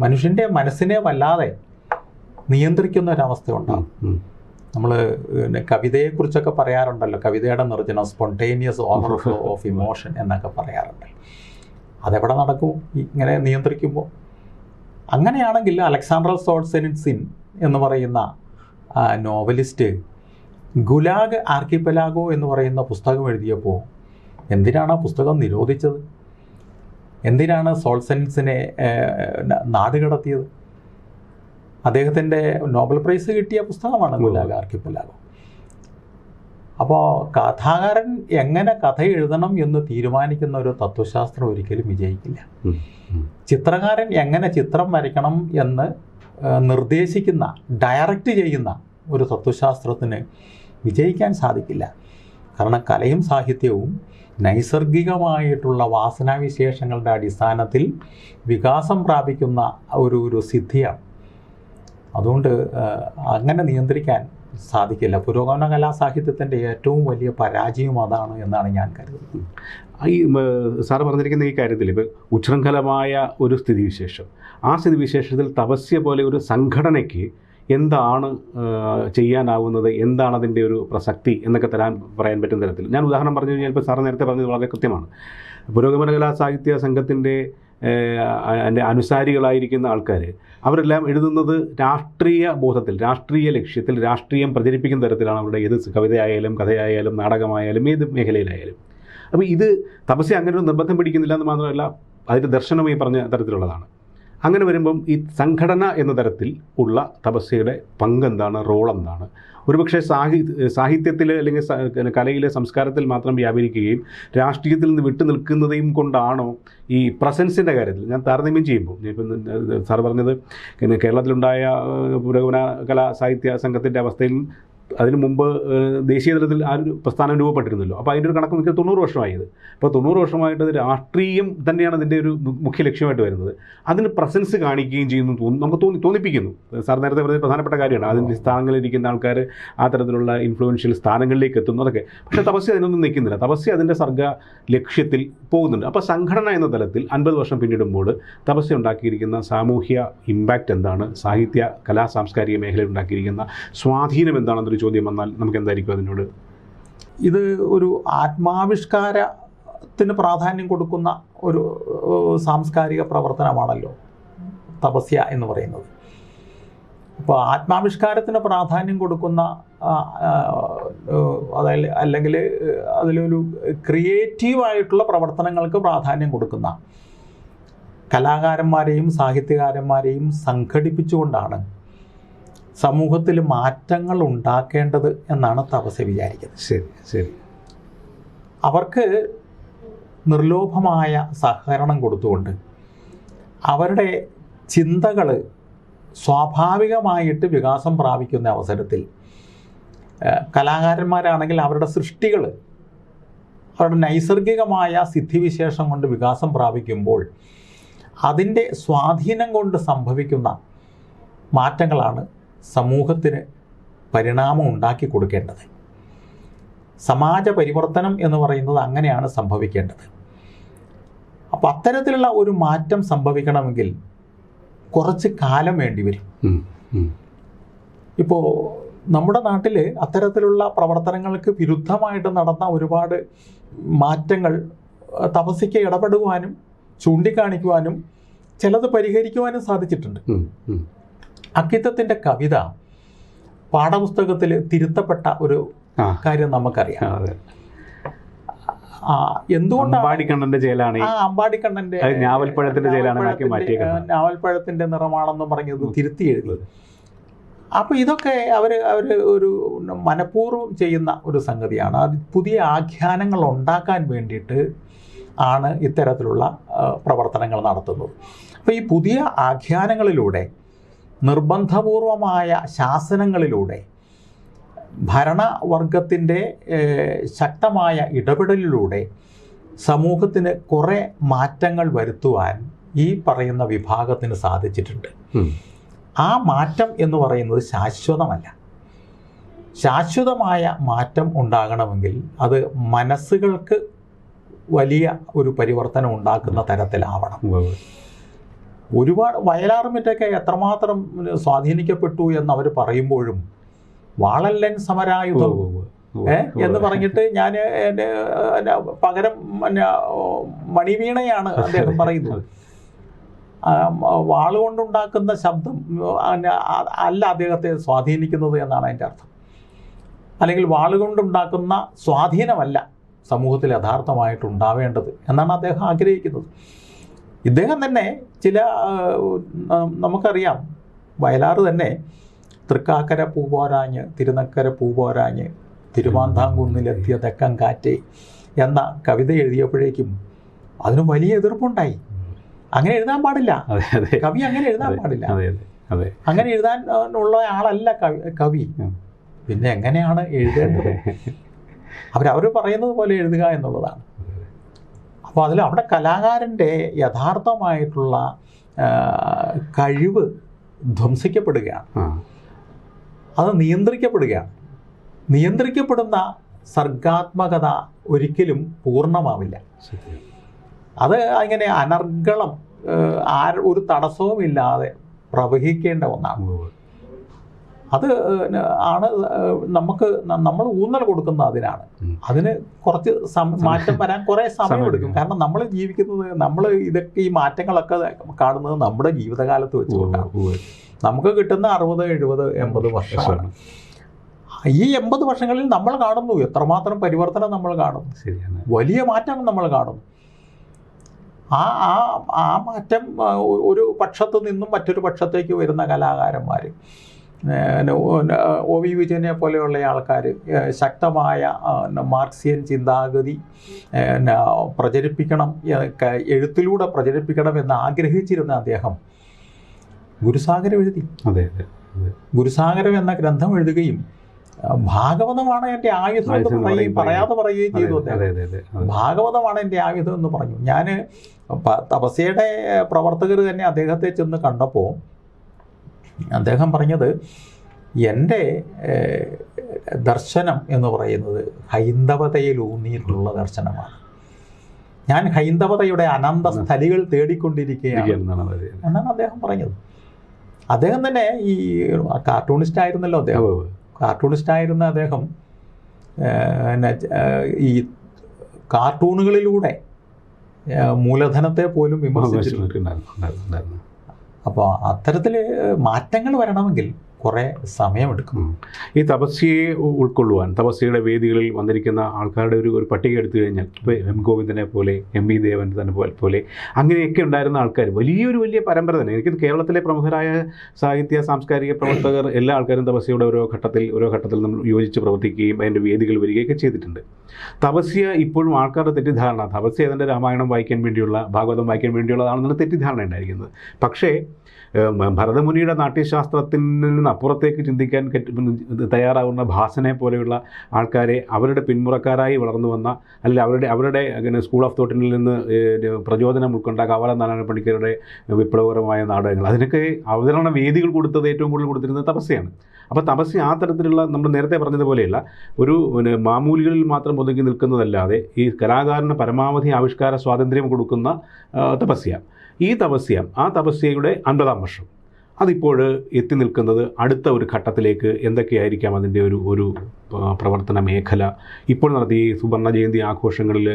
മനുഷ്യൻ്റെ മനസ്സിനെ വല്ലാതെ നിയന്ത്രിക്കുന്ന ഒരവസ്ഥ ഉണ്ടാകും. നമ്മൾ കവിതയെക്കുറിച്ചൊക്കെ പറയാറുണ്ടല്ലോ, കവിതയുടെ നിർജ്ജനം, സ്പോണ്ടേനിയസ് ഓവർഫ്ലോ ഓഫ് ഇമോഷൻ എന്നൊക്കെ പറയാറുണ്ട്. അതെവിടെ നടക്കും ഇങ്ങനെ നിയന്ത്രിക്കുമ്പോൾ? അങ്ങനെയാണെങ്കിൽ അലക്സാണ്ടർ സോൾസെനിറ്റ്സിൻ എന്ന് പറയുന്ന നോവലിസ്റ്റ് ഗുലാഗ് ആർക്കിപ്പെലാഗോ എന്ന് പറയുന്ന പുസ്തകം എഴുതിയപ്പോൾ എന്തിനാണ് ആ പുസ്തകം നിരോധിച്ചത്? എന്തിനാണ് സോൾസെനിറ്റ്സിനെ നാടുകടത്തിയത്? അദ്ദേഹത്തിൻ്റെ നോബൽ പ്രൈസ് കിട്ടിയ പുസ്തകമാണ് ഗുലാഗ് ആർക്കിപ്പെലാഗോ. അപ്പോൾ കഥാകാരൻ എങ്ങനെ കഥ എഴുതണം എന്ന് തീരുമാനിക്കുന്ന ഒരു തത്വശാസ്ത്രം ഒരിക്കലും വിജയിക്കില്ല. ചിത്രകാരൻ എങ്ങനെ ചിത്രം വരയ്ക്കണം എന്ന് നിർദ്ദേശിക്കുന്ന, ഡയറക്റ്റ് ചെയ്യുന്ന ഒരു തത്വശാസ്ത്രത്തിന് വിജയിക്കാൻ സാധിക്കില്ല. കാരണം കലയും സാഹിത്യവും നൈസർഗികമായിട്ടുള്ള വാസനാവിശേഷങ്ങളുടെ അടിസ്ഥാനത്തിൽ വികാസം പ്രാപിക്കുന്ന ഒരു സിദ്ധിയാണ്. അതുകൊണ്ട് അങ്ങനെ നിയന്ത്രിക്കാൻ സാധിക്കില്ല. പുരോഗമന കലാസാഹിത്യത്തിൻ്റെ ഏറ്റവും വലിയ പരാജയം അതാണ് എന്നാണ് ഞാൻ കരുതുന്നത്. ഈ സാറ് പറഞ്ഞിരിക്കുന്ന ഈ കാര്യത്തിൽ ഇപ്പോൾ ഉച്ഛൃംഖലമായ ഒരു സ്ഥിതിവിശേഷം, ആ സ്ഥിതിവിശേഷത്തിൽ തപസ്യ പോലെ ഒരു സംഘടനയ്ക്ക് എന്താണ് ചെയ്യാനാവുന്നത്, എന്താണ് അതിൻ്റെ ഒരു പ്രസക്തി എന്നൊക്കെ പറയാൻ പറ്റുന്ന തരത്തിൽ ഞാൻ ഉദാഹരണം പറഞ്ഞു കഴിഞ്ഞാൽ, ഇപ്പോൾ സാറ് നേരത്തെ പറഞ്ഞത് വളരെ കൃത്യമാണ്. പുരോഗമന കലാസാഹിത്യ സംഘത്തിൻ്റെ അനുസാരികളായിരിക്കുന്ന ആൾക്കാർ അവരെല്ലാം എഴുതുന്നത് രാഷ്ട്രീയ ബോധത്തിൽ, രാഷ്ട്രീയ ലക്ഷ്യത്തിൽ, രാഷ്ട്രീയം പ്രചരിപ്പിക്കുന്ന തരത്തിലാണ് അവരുടെ ഏത് കവിതയായാലും കഥയായാലും നാടകമായാലും ഏത് മേഖലയിലായാലും. അപ്പോൾ ഇത് തപസ്യ അങ്ങനെ ഒരു നിർബന്ധം പിടിക്കുന്നില്ല എന്ന് മാത്രമല്ല, അതിൻ്റെ ദർശനം ഈ പറഞ്ഞ തരത്തിലുള്ളതാണ്. അങ്ങനെ വരുമ്പം ഈ സംഘടന എന്ന തരത്തിൽ ഉള്ള തപസ്യയുടെ പങ്കെന്താണ്, റോൾ എന്താണ്? ഒരുപക്ഷെ സാഹിത്യത്തിൽ അല്ലെങ്കിൽ കലയിലെ സംസ്കാരത്തിൽ മാത്രം വ്യാപരിക്കുകയും രാഷ്ട്രീയത്തിൽ നിന്ന് വിട്ടു നിൽക്കുന്നതും കൊണ്ടാണോ ഈ പ്രസൻസിൻ്റെ കാര്യത്തിൽ ഞാൻ താരതമ്യം ചെയ്യുമ്പോൾ, ഇപ്പം സാർ പറഞ്ഞത് കേരളത്തിലുണ്ടായ പുരോഗമന കലാ സാഹിത്യ സംഘത്തിൻ്റെ അവസ്ഥയിൽ അതിനു മുമ്പ് ദേശീയ തലത്തിൽ ആ ഒരു പ്രസ്ഥാനം രൂപപ്പെട്ടിരുന്നല്ലോ. അപ്പോൾ അതിൻ്റെ ഒരു കണക്ക് നോക്കിയാൽ 90 വർഷമായത്. അപ്പോൾ 90 വർഷമായിട്ട് അത് രാഷ്ട്രീയം തന്നെയാണ് അതിൻ്റെ ഒരു മുഖ്യ ലക്ഷ്യമായിട്ട് വരുന്നത്. അതിന് പ്രസൻസ് കാണിക്കുകയും ചെയ്യുന്നു നമുക്ക് തോന്നിപ്പിക്കുന്നു. സാർ നേരത്തെ പറഞ്ഞ പ്രധാനപ്പെട്ട കാര്യമാണ്, അതിൻ്റെ സ്ഥാനങ്ങളിലിരിക്കുന്ന ആൾക്കാർ ആ തരത്തിലുള്ള ഇൻഫ്ലുവൻഷ്യൽ സ്ഥാനങ്ങളിലേക്ക് എത്തുന്നു, അതൊക്കെ. പക്ഷേ തപസ്യ അതിനൊന്നും നിൽക്കുന്നില്ല. തപസ്യ അതിൻ്റെ സർഗ ലക്ഷ്യത്തിൽ പോകുന്നുണ്ട്. അപ്പോൾ സംഘടന എന്ന തലത്തിൽ 50 വർഷം പിന്നിടുമ്പോൾ തപസ്യ ഉണ്ടാക്കിയിരിക്കുന്ന സാമൂഹ്യ ഇമ്പാക്റ്റ് എന്താണ്, സാഹിത്യ കലാ സാംസ്കാരിക മേഖലയിൽ ഉണ്ടാക്കിയിരിക്കുന്ന സ്വാധീനം എന്താണെന്നൊരു ചോദ്യം വന്നാൽ നമുക്ക് എന്തായിരിക്കും അതിനോട്? ഇത് ഒരു ആത്മാവിഷ്കാരത്തിന് പ്രാധാന്യം കൊടുക്കുന്ന ഒരു സാംസ്കാരിക പ്രവർത്തനമാണല്ലോ തപസ്യ എന്ന് പറയുന്നത്. അപ്പോൾ ആത്മാവിഷ്കാരത്തിന് പ്രാധാന്യം കൊടുക്കുന്ന അല്ലെങ്കിൽ അതിലൊരു ക്രിയേറ്റീവായിട്ടുള്ള പ്രവർത്തനങ്ങൾക്ക് പ്രാധാന്യം കൊടുക്കുന്ന കലാകാരന്മാരെയും സാഹിത്യകാരന്മാരെയും സംഘടിപ്പിച്ചുകൊണ്ടാണ് സമൂഹത്തിൽ മാറ്റങ്ങൾ ഉണ്ടാക്കേണ്ടത് എന്നാണ് തപസ്യ വിചാരിക്കുന്നത്. ശരി. അവർക്ക് നിർലോഭമായ സഹകരണം കൊടുത്തുകൊണ്ട് അവരുടെ ചിന്തകൾ സ്വാഭാവികമായിട്ട് വികാസം പ്രാപിക്കുന്ന അവസരത്തിൽ കലാകാരന്മാരാണെങ്കിൽ അവരുടെ സൃഷ്ടികൾ അവരുടെ നൈസർഗികമായ സിദ്ധിവിശേഷം കൊണ്ട് വികാസം പ്രാപിക്കുമ്പോൾ അതിൻ്റെ സ്വാധീനം കൊണ്ട് സംഭവിക്കുന്ന മാറ്റങ്ങളാണ് സമൂഹത്തിന് പരിണാമം ഉണ്ടാക്കി കൊടുക്കേണ്ടത്. സമാജ പരിവർത്തനം എന്ന് പറയുന്നത് അങ്ങനെയാണ് സംഭവിക്കേണ്ടത്. അപ്പോൾ അത്തരത്തിലുള്ള ഒരു മാറ്റം സംഭവിക്കണമെങ്കിൽ കുറച്ച് കാലം വേണ്ടി വരും. ഇപ്പോൾ നമ്മുടെ നാട്ടിൽ അത്തരത്തിലുള്ള പ്രവർത്തനങ്ങൾക്ക് വിരുദ്ധമായിട്ട് നടന്ന ഒരുപാട് മാറ്റങ്ങൾ തപസ്യയ്ക്ക് ഇടപെടുവാനും ചൂണ്ടിക്കാണിക്കുവാനും ചിലത് പരിഹരിക്കുവാനും സാധിച്ചിട്ടുണ്ട്. അക്കിത്തത്തിൻ്റെ കവിത പാഠപുസ്തകത്തിൽ തിരുത്തപ്പെട്ട ഒരു കാര്യം നമുക്കറിയാം. എന്തുകൊണ്ടാണ് അമ്പാടിക്കണ്ണന്റെ ഞാവൽപ്പഴത്തിന്റെ നിറമാണെന്ന് പറഞ്ഞത് തിരുത്തി എഴുതിയത്. അപ്പോൾ ഇതൊക്കെ അവർ ഒരു മനഃപൂർവ്വം ചെയ്യുന്ന ഒരു സംഗതിയാണ്. അത് പുതിയ ആഖ്യാനങ്ങൾ ഉണ്ടാക്കാൻ വേണ്ടിയിട്ട് ആണ് ഇത്തരത്തിലുള്ള പ്രവർത്തനങ്ങൾ നടത്തുന്നത്. അപ്പോൾ ഈ പുതിയ ആഖ്യാനങ്ങളിലൂടെ, നിർബന്ധപൂർവമായ ശാസനങ്ങളിലൂടെ, ഭരണവർഗത്തിൻ്റെ ശക്തമായ ഇടപെടലിലൂടെ സമൂഹത്തിന് കുറേ മാറ്റങ്ങൾ വരുത്തുവാൻ ഈ പറയുന്ന വിഭാഗത്തിന് സാധിച്ചിട്ടുണ്ട്. ആ മാറ്റം എന്ന് പറയുന്നത് ശാശ്വതമല്ല. ശാശ്വതമായ മാറ്റം ഉണ്ടാകണമെങ്കിൽ അത് മനസ്സുകൾക്ക് വലിയ ഒരു പരിവർത്തനം ഉണ്ടാക്കുന്ന തരത്തിലാവണം. ഒരുപാട് വയലാറുമിറ്റൊക്കെ എത്രമാത്രം സ്വാധീനിക്കപ്പെട്ടു എന്നവർ പറയുമ്പോഴും വാളല്ലൻ സമരായുധം എന്ന് പറഞ്ഞിട്ട് ഞാൻ പകരം മണിവീണയാണ് അദ്ദേഹം പറയുന്നത്. വാളുകൊണ്ടുണ്ടാക്കുന്ന ശബ്ദം അല്ല അദ്ദേഹത്തെ സ്വാധീനിക്കുന്നത് എന്നാണ് അതിൻ്റെ അർത്ഥം. അല്ലെങ്കിൽ വാളുകൊണ്ടുണ്ടാക്കുന്ന സ്വാധീനമല്ല സമൂഹത്തിൽ യഥാർത്ഥമായിട്ട് ഉണ്ടാവേണ്ടത് എന്നാണ് അദ്ദേഹം ആഗ്രഹിക്കുന്നത്. ഇദ്ദേഹം തന്നെ ചില നമുക്കറിയാം, വയലാർ തന്നെ തൃക്കാക്കര പൂപോരാഞ്ഞ് തിരുനക്കര പൂപോരാഞ്ഞ് തിരുമാന്താംകുന്നിലെത്തിയ തെക്കൻ കാറ്റേ എന്ന കവിത എഴുതിയപ്പോഴേക്കും അതിന് വലിയ എതിർപ്പുണ്ടായി. അങ്ങനെ എഴുതാൻ പാടില്ല, കവി അങ്ങനെ എഴുതാൻ പാടില്ല, അങ്ങനെ എഴുതാൻ ഉള്ള ആളല്ല കവി. പിന്നെ എങ്ങനെയാണ് എഴുതേണ്ടത്? അവർ പറയുന്നത് പോലെ എഴുതുക എന്നുള്ളതാണ്. അപ്പോൾ അവിടെ കലാകാരൻ്റെ യഥാർത്ഥമായിട്ടുള്ള കഴിവ് ധ്വംസിക്കപ്പെടുകയാണ്, അത് നിയന്ത്രിക്കപ്പെടുകയാണ്. നിയന്ത്രിക്കപ്പെടുന്ന സർഗാത്മകത ഒരിക്കലും പൂർണ്ണമാവില്ല. അത് അങ്ങനെ അനർഗളം ഒരു തടസ്സവുമില്ലാതെ പ്രവഹിക്കേണ്ട ഒന്നാണ്. അത് ആണ് നമ്മൾ ഊന്നൽ കൊടുക്കുന്ന അതിനാണ്. അതിന് കുറച്ച് മാറ്റം വരാൻ കുറേ സമയമെടുക്കും. കാരണം നമ്മൾ ജീവിക്കുന്നത്, നമ്മൾ ഇതൊക്കെ ഈ മാറ്റങ്ങളൊക്കെ കാണുന്നത് നമ്മുടെ ജീവിതകാലത്ത് വെച്ചുകൊണ്ടാണ്. നമുക്ക് കിട്ടുന്ന 60, 70, 80 വർഷമാണ്. ഈ 80 വർഷങ്ങളിൽ നമ്മൾ കാണുന്നു എത്രമാത്രം പരിവർത്തനം നമ്മൾ കാണുന്നു, വലിയ മാറ്റം നമ്മൾ കാണുന്നു. ആ മാറ്റം ഒരു പക്ഷത്തു നിന്നും മറ്റൊരു പക്ഷത്തേക്ക് വരുന്ന കലാകാരന്മാർ, ഒ വി വിജയനെ പോലെയുള്ള ആൾക്കാർ ശക്തമായ മാർക്സിയൻ ചിന്താഗതി പ്രചരിപ്പിക്കണം, എഴുത്തിലൂടെ പ്രചരിപ്പിക്കണം എന്ന് ആഗ്രഹിച്ചിരുന്ന അദ്ദേഹം ഗുരുസാഗരം എഴുതി. ഗുരുസാഗരം എന്ന ഗ്രന്ഥം എഴുതുകയും ഭാഗവതമാണ് എൻ്റെ ആയുധം എന്ന് പറയാതെ പറയുകയും ചെയ്തു. ഭാഗവതമാണ് എൻ്റെ ആയുധം എന്ന് പറഞ്ഞു. ഞാൻ തപസ്യയുടെ പ്രവർത്തകർ തന്നെ അദ്ദേഹത്തെ ചെന്ന് കണ്ടപ്പോൾ അദ്ദേഹം പറഞ്ഞത്, എൻ്റെ ദർശനം എന്ന് പറയുന്നത് ഹൈന്ദവതയിൽ ഊന്നിയിട്ടുള്ള ദർശനമാണ്. ഞാൻ ഹൈന്ദവതയുടെ അനന്ത സ്ഥലികൾ തേടിക്കൊണ്ടിരിക്കുകയാണ് എന്നാണ് അദ്ദേഹം പറഞ്ഞത്. അദ്ദേഹം തന്നെ ഈ കാർട്ടൂണിസ്റ്റ് ആയിരുന്നല്ലോ അദ്ദേഹം. കാർട്ടൂണിസ്റ്റായിരുന്ന അദ്ദേഹം ഈ കാർട്ടൂണുകളിലൂടെ മൂലധനത്തെ പോലും വിമർശിച്ചിട്ടുണ്ട്. അപ്പോൾ അത്തരത്തിൽ മാറ്റങ്ങൾ വരണമെങ്കിൽ കുറേ സമയമെടുക്കും. ഈ തപസ്യയെ ഉൾക്കൊള്ളുവാൻ തപസ്യയുടെ വേദികളിൽ വന്നിരിക്കുന്ന ആൾക്കാരുടെ ഒരു പട്ടിക എടുത്തു കഴിഞ്ഞാൽ ഇപ്പോൾ എം ഗോവിന്ദനെ പോലെ MV ദേവൻ തന്നെ പോലെ അങ്ങനെയൊക്കെ ഉണ്ടായിരുന്ന ആൾക്കാർ വലിയ പരമ്പര തന്നെ. എനിക്ക് കേരളത്തിലെ പ്രമുഖരായ സാഹിത്യ സാംസ്കാരിക പ്രവർത്തകർ എല്ലാ ആൾക്കാരും തപസ്യയുടെ ഓരോ ഘട്ടത്തിൽ നമ്മൾ യോജിച്ച് പ്രവർത്തിക്കുകയും അതിൻ്റെ വേദികൾ വരികയൊക്കെ ചെയ്തിട്ടുണ്ട്. തപസ്യ ഇപ്പോഴും ആൾക്കാരുടെ തെറ്റിദ്ധാരണ തപസ്യ അതിൻ്റെ രാമായണം വായിക്കാൻ വേണ്ടിയുള്ള ഭാഗവതം വായിക്കാൻ വേണ്ടിയുള്ളതാണെന്നുള്ള തെറ്റിദ്ധാരണ ഉണ്ടായിരിക്കുന്നത്. പക്ഷേ ഭരതമുനിയുടെ നാട്യശാസ്ത്രത്തിൽ നിന്ന് അപ്പുറത്തേക്ക് ചിന്തിക്കാൻ തയ്യാറാവുന്ന ഭാസനെ പോലെയുള്ള ആൾക്കാരെ അവരുടെ പിന്മുറക്കാരായി വളർന്നു വന്ന അല്ലെങ്കിൽ അവരുടെ സ്കൂൾ ഓഫ് തോട്ടിൽ നിന്ന് പ്രചോദനം ഉൾക്കൊണ്ട കവല നാരായണ പണിക്കരുടെ വിപ്ലവകരമായ നാടകങ്ങൾ അതിനൊക്കെ അവതരണ വേദികൾ കൊടുത്തത് ഏറ്റവും കൂടുതൽ കൊടുത്തിരുന്നത് തപസ്യയാണ്. അപ്പോൾ തപസ്യ ആ തരത്തിലുള്ള നമ്മൾ നേരത്തെ പറഞ്ഞതുപോലെയല്ല ഒരു മാമൂലികളിൽ മാത്രം ഒതുങ്ങി നിൽക്കുന്നതല്ലാതെ ഈ കലാകാരന് പരമാവധി ആവിഷ്കാര സ്വാതന്ത്ര്യം കൊടുക്കുന്ന തപസ്യ. ആ തപസ്യയുടെ 50-ാം വർഷം അതിപ്പോൾ എത്തി നിൽക്കുന്നത് അടുത്ത ഒരു ഘട്ടത്തിലേക്ക്. എന്തൊക്കെയായിരിക്കാം അതിൻ്റെ ഒരു പ്രവർത്തന മേഖല? ഇപ്പോൾ നടത്തിയ ഈ സുവർണ്ണ ജയന്തി ആഘോഷങ്ങളിൽ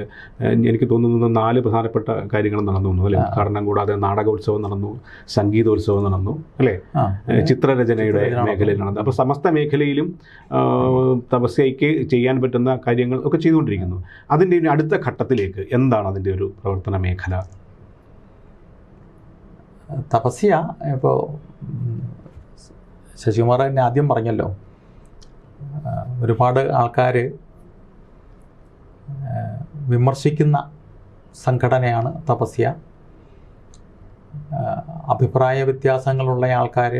എനിക്ക് തോന്നുന്നത് 4 പ്രധാനപ്പെട്ട കാര്യങ്ങൾ നടന്നു അല്ലേ? ഉദ്ഘാടനം കൂടാതെ നാടകോത്സവം നടന്നു, സംഗീതോത്സവം നടന്നു അല്ലേ, ചിത്രരചനയുടെ മേഖലയിൽ നടന്നു. അപ്പോൾ സമസ്ത മേഖലയിലും തപസ്യയ്ക്ക് ചെയ്യാൻ പറ്റുന്ന കാര്യങ്ങൾ ഒക്കെ ചെയ്തുകൊണ്ടിരിക്കുന്നു. അതിൻ്റെ അടുത്ത ഘട്ടത്തിലേക്ക് എന്താണ് അതിൻ്റെ ഒരു പ്രവർത്തന മേഖല? തപസ്യ ഇപ്പോൾ ശശികുമാർ തന്നെ ആദ്യം പറഞ്ഞല്ലോ, ഒരുപാട് ആൾക്കാർ വിമർശിക്കുന്ന സംഘടനയാണ് തപസ്യ. അഭിപ്രായ വ്യത്യാസങ്ങളുള്ള ആൾക്കാർ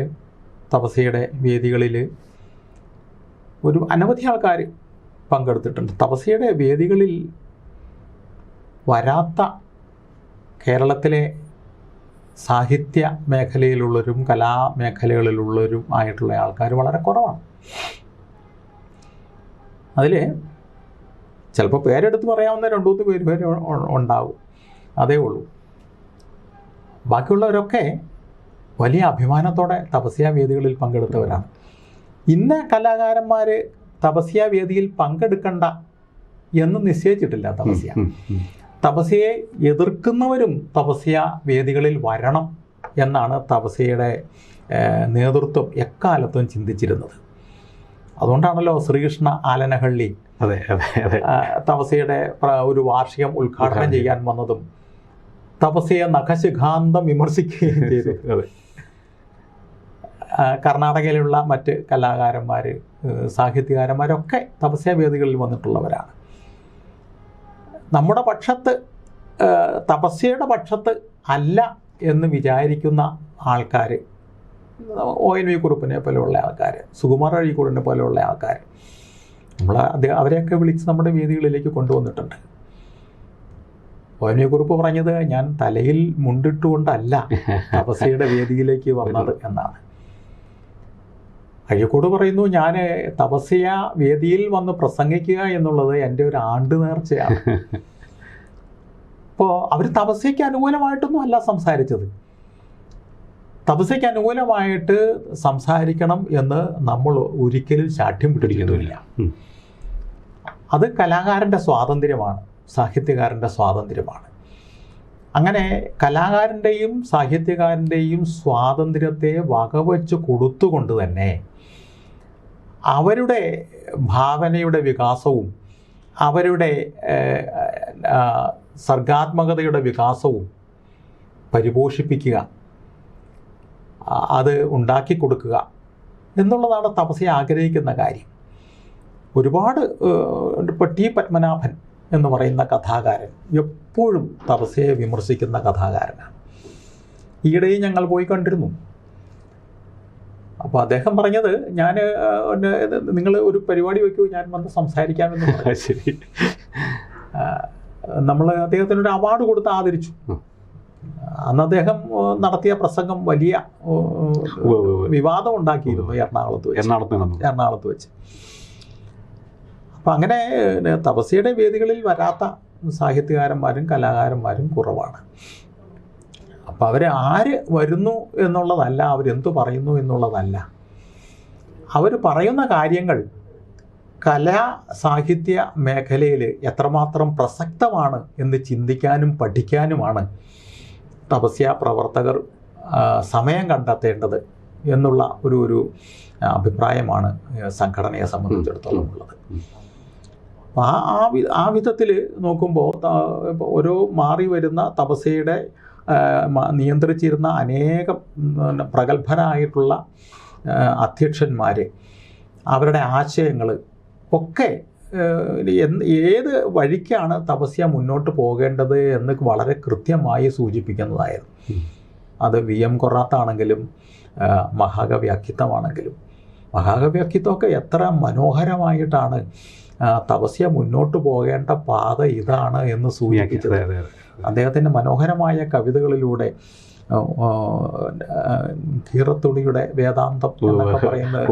തപസ്യയുടെ വേദികളിൽ അനവധി ആൾക്കാർ പങ്കെടുത്തിട്ടുണ്ട്. തപസ്യയുടെ വേദികളിൽ വരാത്ത കേരളത്തിലെ സാഹിത്യ മേഖലയിലുള്ളവരും കലാമേഖലകളിലുള്ളവരും ആയിട്ടുള്ള ആൾക്കാർ വളരെ കുറവാണ്. അതിൽ ചിലപ്പോൾ പേരെടുത്ത് പറയാവുന്ന 2-3 പേര് ഉണ്ടാവും, അതേ ഉള്ളൂ. ബാക്കിയുള്ളവരൊക്കെ വലിയ അഭിമാനത്തോടെ തപസ്യ വേദികളിൽ പങ്കെടുത്തവരാണ്. ഇന്ന് കലാകാരന്മാർ തപസ്യ വേദിയിൽ പങ്കെടുക്കണ്ട എന്ന് നിശ്ചയിച്ചിട്ടില്ല. തപസ്യയെ എതിർക്കുന്നവരും തപസ്യ വേദികളിൽ വരണം എന്നാണ് തപസ്യയുടെ നേതൃത്വം എക്കാലത്തും ചിന്തിച്ചിരുന്നത്. അതുകൊണ്ടാണല്ലോ ശ്രീകൃഷ്ണ ആലനഹള്ളി തപസ്യയുടെ ഒരു വാർഷികം ഉദ്ഘാടനം ചെയ്യാൻ വന്നതും തപസ്യയെ നഖശിഖാന്തം വിമർശിക്കുകയും ചെയ്തു. കർണാടകയിലുള്ള മറ്റ് കലാകാരന്മാർ, സാഹിത്യകാരന്മാരൊക്കെ തപസ്യ വേദികളിൽ വന്നിട്ടുള്ളവരാണ്. നമ്മുടെ പക്ഷത്ത്, തപസ്യയുടെ പക്ഷത്ത് അല്ല എന്ന് വിചാരിക്കുന്ന ആൾക്കാർ, ONV കുറുപ്പിനെ പോലെയുള്ള ആൾക്കാർ, സുകുമാർ അഴീക്കോടിനെ പോലെയുള്ള ആൾക്കാർ, അവരെയൊക്കെ വിളിച്ച് നമ്മുടെ വേദികളിലേക്ക് കൊണ്ടുവന്നിട്ടുണ്ട്. ONV കുറുപ്പ് പറഞ്ഞത് ഞാൻ തലയിൽ മുണ്ടിട്ടുകൊണ്ടല്ല തപസ്യയുടെ വേദിയിലേക്ക് വന്നത് എന്നാണ്. അഴീക്കോട് പറയുന്നു, ഞാൻ തപസ്യ വേദിയിൽ വന്ന് പ്രസംഗിക്കുക എന്നുള്ളത് എൻ്റെ ഒരു ആണ്ട് നേർച്ചയാണ്. അപ്പോൾ അവർ തപസ്യയ്ക്ക് അനുകൂലമായിട്ടൊന്നും അല്ല സംസാരിച്ചത്. തപസ്യയ്ക്ക് അനുകൂലമായിട്ട് സംസാരിക്കണം എന്ന് നമ്മൾ ഒരിക്കലും ശാഠ്യം പിടിക്കുന്നില്ല. അത് കലാകാരൻ്റെ സ്വാതന്ത്ര്യമാണ്, സാഹിത്യകാരൻ്റെ സ്വാതന്ത്ര്യമാണ്. അങ്ങനെ കലാകാരൻ്റെയും സാഹിത്യകാരൻ്റെയും സ്വാതന്ത്ര്യത്തെ വകവെച്ച് കൊടുത്തുകൊണ്ട് തന്നെ അവരുടെ ഭാവനയുടെ വികാസവും അവരുടെ സർഗാത്മകതയുടെ വികാസവും പരിപോഷിപ്പിക്കുക, അത് ഉണ്ടാക്കി കൊടുക്കുക എന്നുള്ളതാണ് തപസ്യ ആഗ്രഹിക്കുന്ന കാര്യം. ഒരുപാട് ടി പത്മനാഭൻ എന്ന് പറയുന്ന കഥാകാരൻ എപ്പോഴും തപസ്യയെ വിമർശിക്കുന്ന കഥാകാരനാണ്. ഈയിടെയും ഞങ്ങൾ പോയി കണ്ടിരുന്നു. അപ്പോൾ അദ്ദേഹം പറഞ്ഞത്, നിങ്ങൾ ഒരു പരിപാടി വയ്ക്കൂ, ഞാൻ വന്ന് സംസാരിക്കാമെന്ന് പറഞ്ഞു. ശരി, നമ്മൾ അദ്ദേഹത്തിനൊരു അവാർഡ് കൊടുത്ത് ആദരിച്ചു. അന്ന് അദ്ദേഹം നടത്തിയ പ്രസംഗം വലിയ വിവാദം ഉണ്ടാക്കിയിരുന്നു എറണാകുളത്ത് വെച്ച്. അപ്പം അങ്ങനെ തപസ്യയുടെ വേദികളിൽ വരാത്ത സാഹിത്യകാരന്മാരും കലാകാരന്മാരും കുറവാണ്. അപ്പം അവർ ആര് വരുന്നു എന്നുള്ളതല്ല, അവരെന്തു പറയുന്നു എന്നുള്ളതല്ല, അവർ പറയുന്ന കാര്യങ്ങൾ കലാ സാഹിത്യ മേഖലയിൽ എത്രമാത്രം പ്രസക്തമാണ് എന്ന് ചിന്തിക്കാനും പഠിക്കാനുമാണ് തപസ്യ പ്രവർത്തകർ സമയം കണ്ടെത്തേണ്ടത് എന്നുള്ള ഒരു അഭിപ്രായമാണ് സംഘടനയെ സംബന്ധിച്ചിടത്തോളം ഉള്ളത്. അപ്പോൾ ആ വിധത്തിൽ നോക്കുമ്പോൾ ഓരോ മാറി വരുന്ന തപസ്യയുടെ നിയന്ത്രിച്ചിരുന്ന അനേകം പ്രഗത്ഭരായിട്ടുള്ള അധ്യക്ഷന്മാർ, അവരുടെ ആശയങ്ങൾ ഒക്കെ ഏത് വഴിക്കാണ് തപസ്യ മുന്നോട്ട് പോകേണ്ടത് എന്ന് വളരെ കൃത്യമായി സൂചിപ്പിക്കുന്നതായിരുന്നു. അത് VM കൊറാത്താണെങ്കിലും മഹാകവി അക്കിത്തമാണെങ്കിലും. മഹാകവി അക്കിത്തമൊക്കെ എത്ര മനോഹരമായിട്ടാണ് തപസ്യ മുന്നോട്ട് പോകേണ്ട പാത ഇതാണ് എന്ന് സൂചിപ്പിച്ചത്. അദ്ദേഹത്തിൻ്റെ മനോഹരമായ കവിതകളിലൂടെ കീറത്തുണിയുടെ വേദാന്തം എന്നൊക്കെ പറയുന്നത്,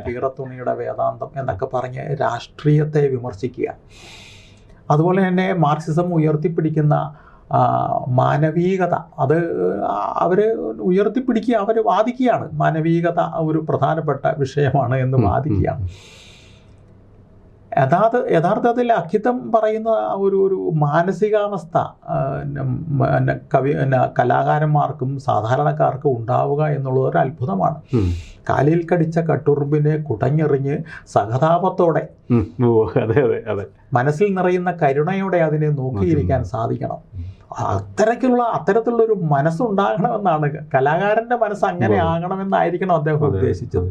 കീറത്തുണിയുടെ വേദാന്തം എന്നൊക്കെ പറഞ്ഞ് രാഷ്ട്രീയത്തെ വിമർശിക്കുക. അതുപോലെ തന്നെ മാർക്സിസം ഉയർത്തിപ്പിടിക്കുന്ന മാനവീകത, അത് അവർ ഉയർത്തിപ്പിടിക്കുക, അവർ വാദിക്കുകയാണ്. മാനവീകത ഒരു പ്രധാനപ്പെട്ട വിഷയമാണ് എന്ന് വാദിക്കുകയാണ്. യഥാർത്ഥത്തിൽ അക്കിത്തം പറയുന്ന ഒരു മാനസികാവസ്ഥ കലാകാരന്മാർക്കും സാധാരണക്കാർക്കും ഉണ്ടാവുക എന്നുള്ളത് ഒരു അത്ഭുതമാണ്. കാലിൽ കടിച്ച കട്ടുറുമ്പിനെ കുടഞ്ഞെറിഞ്ഞ് സഹതാപത്തോടെ, മനസ്സിൽ നിറയുന്ന കരുണയോടെ അതിനെ നോക്കിയിരിക്കാൻ സാധിക്കണം. അത്തരത്തിലുള്ള ഒരു മനസ്സുണ്ടാകണമെന്നാണ്, കലാകാരൻ്റെ മനസ്സ് അങ്ങനെ ആകണമെന്നായിരിക്കണം അദ്ദേഹം ഉദ്ദേശിച്ചത്.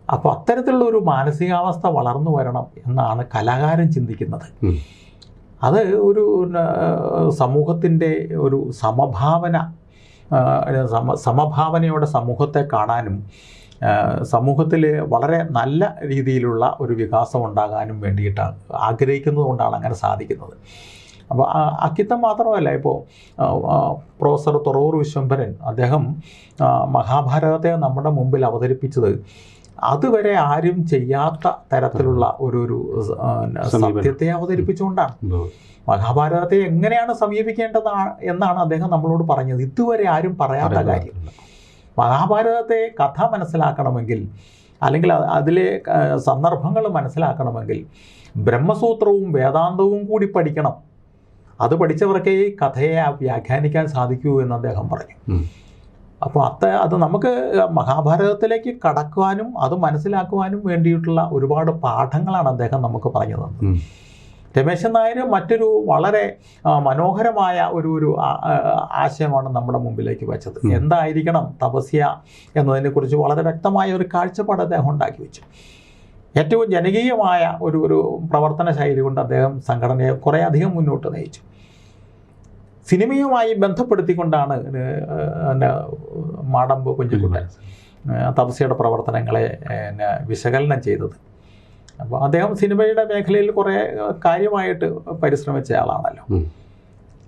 അപ്പോൾ അത്തരത്തിലുള്ള ഒരു മാനസികാവസ്ഥ വളർന്നു വരണം എന്നാണ് കലാകാരൻ ചിന്തിക്കുന്നത്. അത് ഒരു സമൂഹത്തിൻ്റെ ഒരു സമഭാവനയോടെ സമൂഹത്തെ കാണാനും സമൂഹത്തിൽ വളരെ നല്ല രീതിയിലുള്ള ഒരു വികാസം ഉണ്ടാകാനും വേണ്ടിയിട്ടാണ് ആഗ്രഹിക്കുന്നത് കൊണ്ടാണ് അങ്ങനെ സാധിക്കുന്നത്. അപ്പോൾ അക്കിത്തം മാത്രമല്ല, ഇപ്പോൾ പ്രൊഫസർ തുറവൂർ വിശ്വംഭരൻ, അദ്ദേഹം മഹാഭാരതത്തെ നമ്മുടെ മുമ്പിൽ അവതരിപ്പിച്ചത് അതുവരെ ആരും ചെയ്യാത്ത തരത്തിലുള്ള ഒരു സത്യത്തെ അവതരിപ്പിച്ചുകൊണ്ടാണ്. മഹാഭാരതത്തെ എങ്ങനെയാണ് സമീപിക്കേണ്ടതാണ് എന്നാണ് അദ്ദേഹം നമ്മളോട് പറഞ്ഞത്. ഇതുവരെ ആരും പറയാത്ത കാര്യം. മഹാഭാരതത്തെ കഥ മനസ്സിലാക്കണമെങ്കിൽ, അല്ലെങ്കിൽ അതിലെ സന്ദർഭങ്ങൾ മനസ്സിലാക്കണമെങ്കിൽ ബ്രഹ്മസൂത്രവും വേദാന്തവും കൂടി പഠിക്കണം. അത് പഠിച്ചവർക്കേ ഈ കഥയെ വ്യാഖ്യാനിക്കാൻ സാധിക്കൂ എന്ന് അദ്ദേഹം പറഞ്ഞു. അപ്പോൾ അത് നമുക്ക് മഹാഭാരതത്തിലേക്ക് കടക്കുവാനും അത് മനസ്സിലാക്കുവാനും വേണ്ടിയിട്ടുള്ള ഒരുപാട് പാഠങ്ങളാണ് അദ്ദേഹം നമുക്ക് പറഞ്ഞു തന്നത്. രമേശൻ നായർ മറ്റൊരു വളരെ മനോഹരമായ ഒരു ആശയമാണ് നമ്മുടെ മുമ്പിലേക്ക് വെച്ചത്. എന്തായിരിക്കണം തപസ്യ എന്നതിനെക്കുറിച്ച് വളരെ വ്യക്തമായ ഒരു കാഴ്ചപ്പാട് അദ്ദേഹം ഉണ്ടാക്കി വെച്ചു. ഏറ്റവും ജനകീയമായ ഒരു പ്രവർത്തന ശൈലി കൊണ്ട് അദ്ദേഹം സംഘടനയെ കുറേ അധികം മുന്നോട്ട് നയിച്ചു. സിനിമയുമായി ബന്ധപ്പെടുത്തിക്കൊണ്ടാണ് മാടമ്പ് കുഞ്ഞിക്കുട്ടൻ തപസ്യയുടെ പ്രവർത്തനങ്ങളെ വിശകലനം ചെയ്തത്. അപ്പോൾ അദ്ദേഹം സിനിമയുടെ മേഖലയിൽ കുറേ കാര്യമായിട്ട് പരിശ്രമിച്ച ആളാണല്ലോ.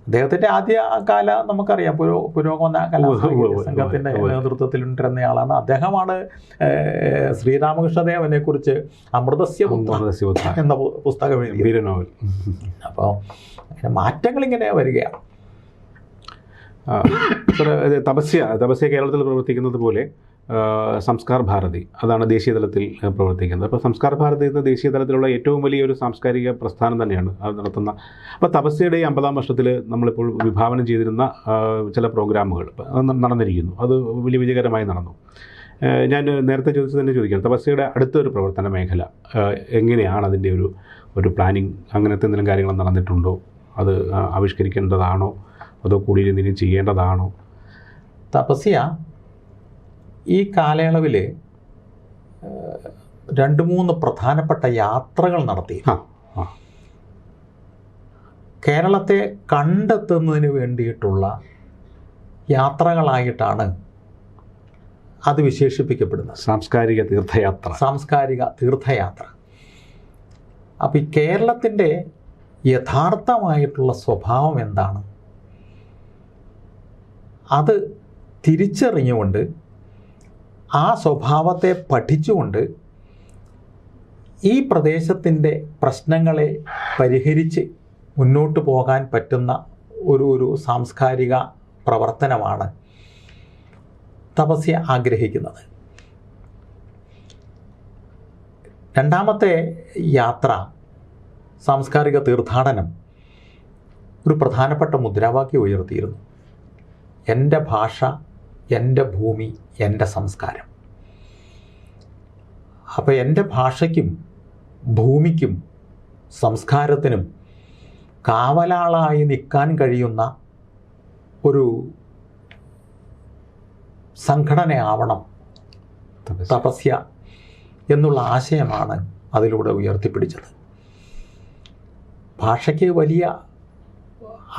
അദ്ദേഹത്തിൻ്റെ ആദ്യകാല നമുക്കറിയാം, പുരോഗമന കലാസാഹിത്യ സംഘത്തിൻ്റെ നേതൃത്വത്തിലുണ്ടിരുന്നയാളാണ്. അദ്ദേഹമാണ് ശ്രീരാമകൃഷ്ണദേവനെ കുറിച്ച് അമൃതസ്യപുത്ര എന്ന പുസ്തകം എഴുതിയത്. അപ്പോൾ അങ്ങനെ മാറ്റങ്ങൾ ഇങ്ങനെ വരികയാണ്. തപസ്യ കേരളത്തിൽ പ്രവർത്തിക്കുന്നത് പോലെ സംസ്കാർ ഭാരതി, അതാണ് ദേശീയ തലത്തിൽ പ്രവർത്തിക്കുന്നത്. അപ്പോൾ സംസ്കാർ ഭാരതി എന്ന ദേശീയ തലത്തിലുള്ള ഏറ്റവും വലിയൊരു സാംസ്കാരിക പ്രസ്ഥാനം തന്നെയാണ് അത് നടത്തുന്ന. അപ്പോൾ തപസ്യയുടെ 50-ാം വർഷത്തിൽ നമ്മളിപ്പോൾ വിഭാവനം ചെയ്തിരുന്ന ചില പ്രോഗ്രാമുകൾ നടന്നിരിക്കുന്നു. അത് വലിയ വിജയകരമായി നടന്നു. ഞാൻ നേരത്തെ ചോദിച്ചത് തന്നെ ചോദിക്കുകയാണ്, തപസ്യയുടെ അടുത്തൊരു പ്രവർത്തന മേഖല എങ്ങനെയാണ്? അതിൻ്റെ ഒരു പ്ലാനിങ്, അങ്ങനത്തെ എന്തെങ്കിലും കാര്യങ്ങൾ നടന്നിട്ടുണ്ടോ? അത് ആവിഷ്കരിക്കേണ്ടതാണോ അതോ കൂടി എന്തെങ്കിലും ചെയ്യേണ്ടതാണോ? തപസ്യ ഈ കാലയളവിൽ 2-3 പ്രധാനപ്പെട്ട യാത്രകൾ നടത്തി. കേരളത്തെ കണ്ടെത്തുന്നതിന് വേണ്ടിയിട്ടുള്ള യാത്രകളായിട്ടാണ് അത് വിശേഷിപ്പിക്കപ്പെടുന്നത്. സാംസ്കാരിക തീർത്ഥയാത്ര. അപ്പോൾ ഈ കേരളത്തിൻ്റെ യഥാർത്ഥമായിട്ടുള്ള സ്വഭാവം എന്താണ്, അത് തിരിച്ചറിഞ്ഞുകൊണ്ട് ആ സ്വഭാവത്തെ പഠിച്ചുകൊണ്ട് ഈ പ്രദേശത്തിൻ്റെ പ്രശ്നങ്ങളെ പരിഹരിച്ച് മുന്നോട്ട് പോകാൻ പറ്റുന്ന ഒരു സാംസ്കാരിക പ്രവർത്തനമാണ് തപസ്യ ആഗ്രഹിക്കുന്നത്. രണ്ടാമത്തെ യാത്ര, സാംസ്കാരിക തീർത്ഥാടനം, ഒരു പ്രധാനപ്പെട്ട മുദ്രാവാക്യം ഉയർത്തിയിരുന്നു. എൻ്റെ ഭാഷ, എൻ്റെ ഭൂമി, എൻ്റെ സംസ്കാരം. അപ്പോൾ എൻ്റെ ഭാഷയ്ക്കും ഭൂമിക്കും സംസ്കാരത്തിനും കാവലാളായി നിൽക്കാൻ കഴിയുന്ന ഒരു സംഘടനയാവണം തപസ്യ എന്നുള്ള ആശയമാണ് അതിലൂടെ ഉയർത്തിപ്പിടിച്ചത്. ഭാഷയ്ക്ക് വലിയ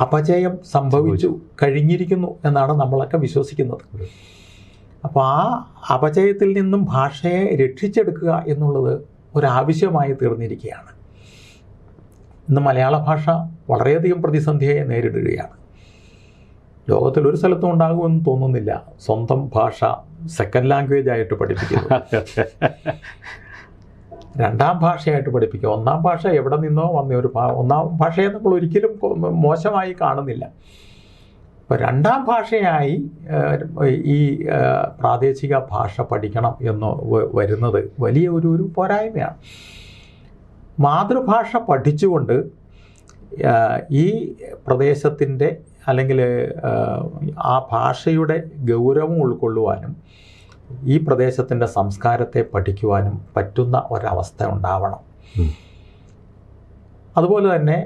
അപജയം സംഭവിച്ചു കഴിഞ്ഞിരിക്കുന്നു എന്നാണ് നമ്മളൊക്കെ വിശ്വസിക്കുന്നത്. അപ്പോൾ ആ അപജയത്തിൽ നിന്നും ഭാഷയെ രക്ഷിച്ചെടുക്കുക എന്നുള്ളത് ഒരാവശ്യമായി തീർന്നിരിക്കുകയാണ്. ഇന്ന് മലയാള ഭാഷ വളരെയധികം പ്രതിസന്ധിയെ നേരിടുകയാണ്. ലോകത്തിൽ ഒരു സ്ഥലത്തും ഉണ്ടാകുമെന്ന് തോന്നുന്നില്ല സ്വന്തം ഭാഷ സെക്കൻഡ് ലാംഗ്വേജ് ആയിട്ട് പഠിപ്പിക്കുന്നു, രണ്ടാം ഭാഷയായിട്ട് പഠിപ്പിക്കുക. ഒന്നാം ഭാഷ എവിടെ നിന്നോ വന്ന ഒരു ഒന്നാം ഭാഷയെ നമ്മൾ ഒരിക്കലും മോശമായി കാണുന്നില്ല. അപ്പോൾ രണ്ടാം ഭാഷയായി ഈ പ്രാദേശിക ഭാഷ പഠിക്കണം എന്ന് വരുന്നത് വലിയ ഒരു പോരായ്മയാണ്. മാതൃഭാഷ പഠിച്ചുകൊണ്ട് ഈ പ്രദേശത്തിൻ്റെ അല്ലെങ്കിൽ ആ ഭാഷയുടെ ഗൗരവം ഉൾക്കൊള്ളുവാനും ഈ പ്രദേശത്തിൻ്റെ സംസ്കാരത്തെ പഠിക്കുവാനും പറ്റുന്ന ഒരവസ്ഥ ഉണ്ടാവണം. അതുപോലെ തന്നെ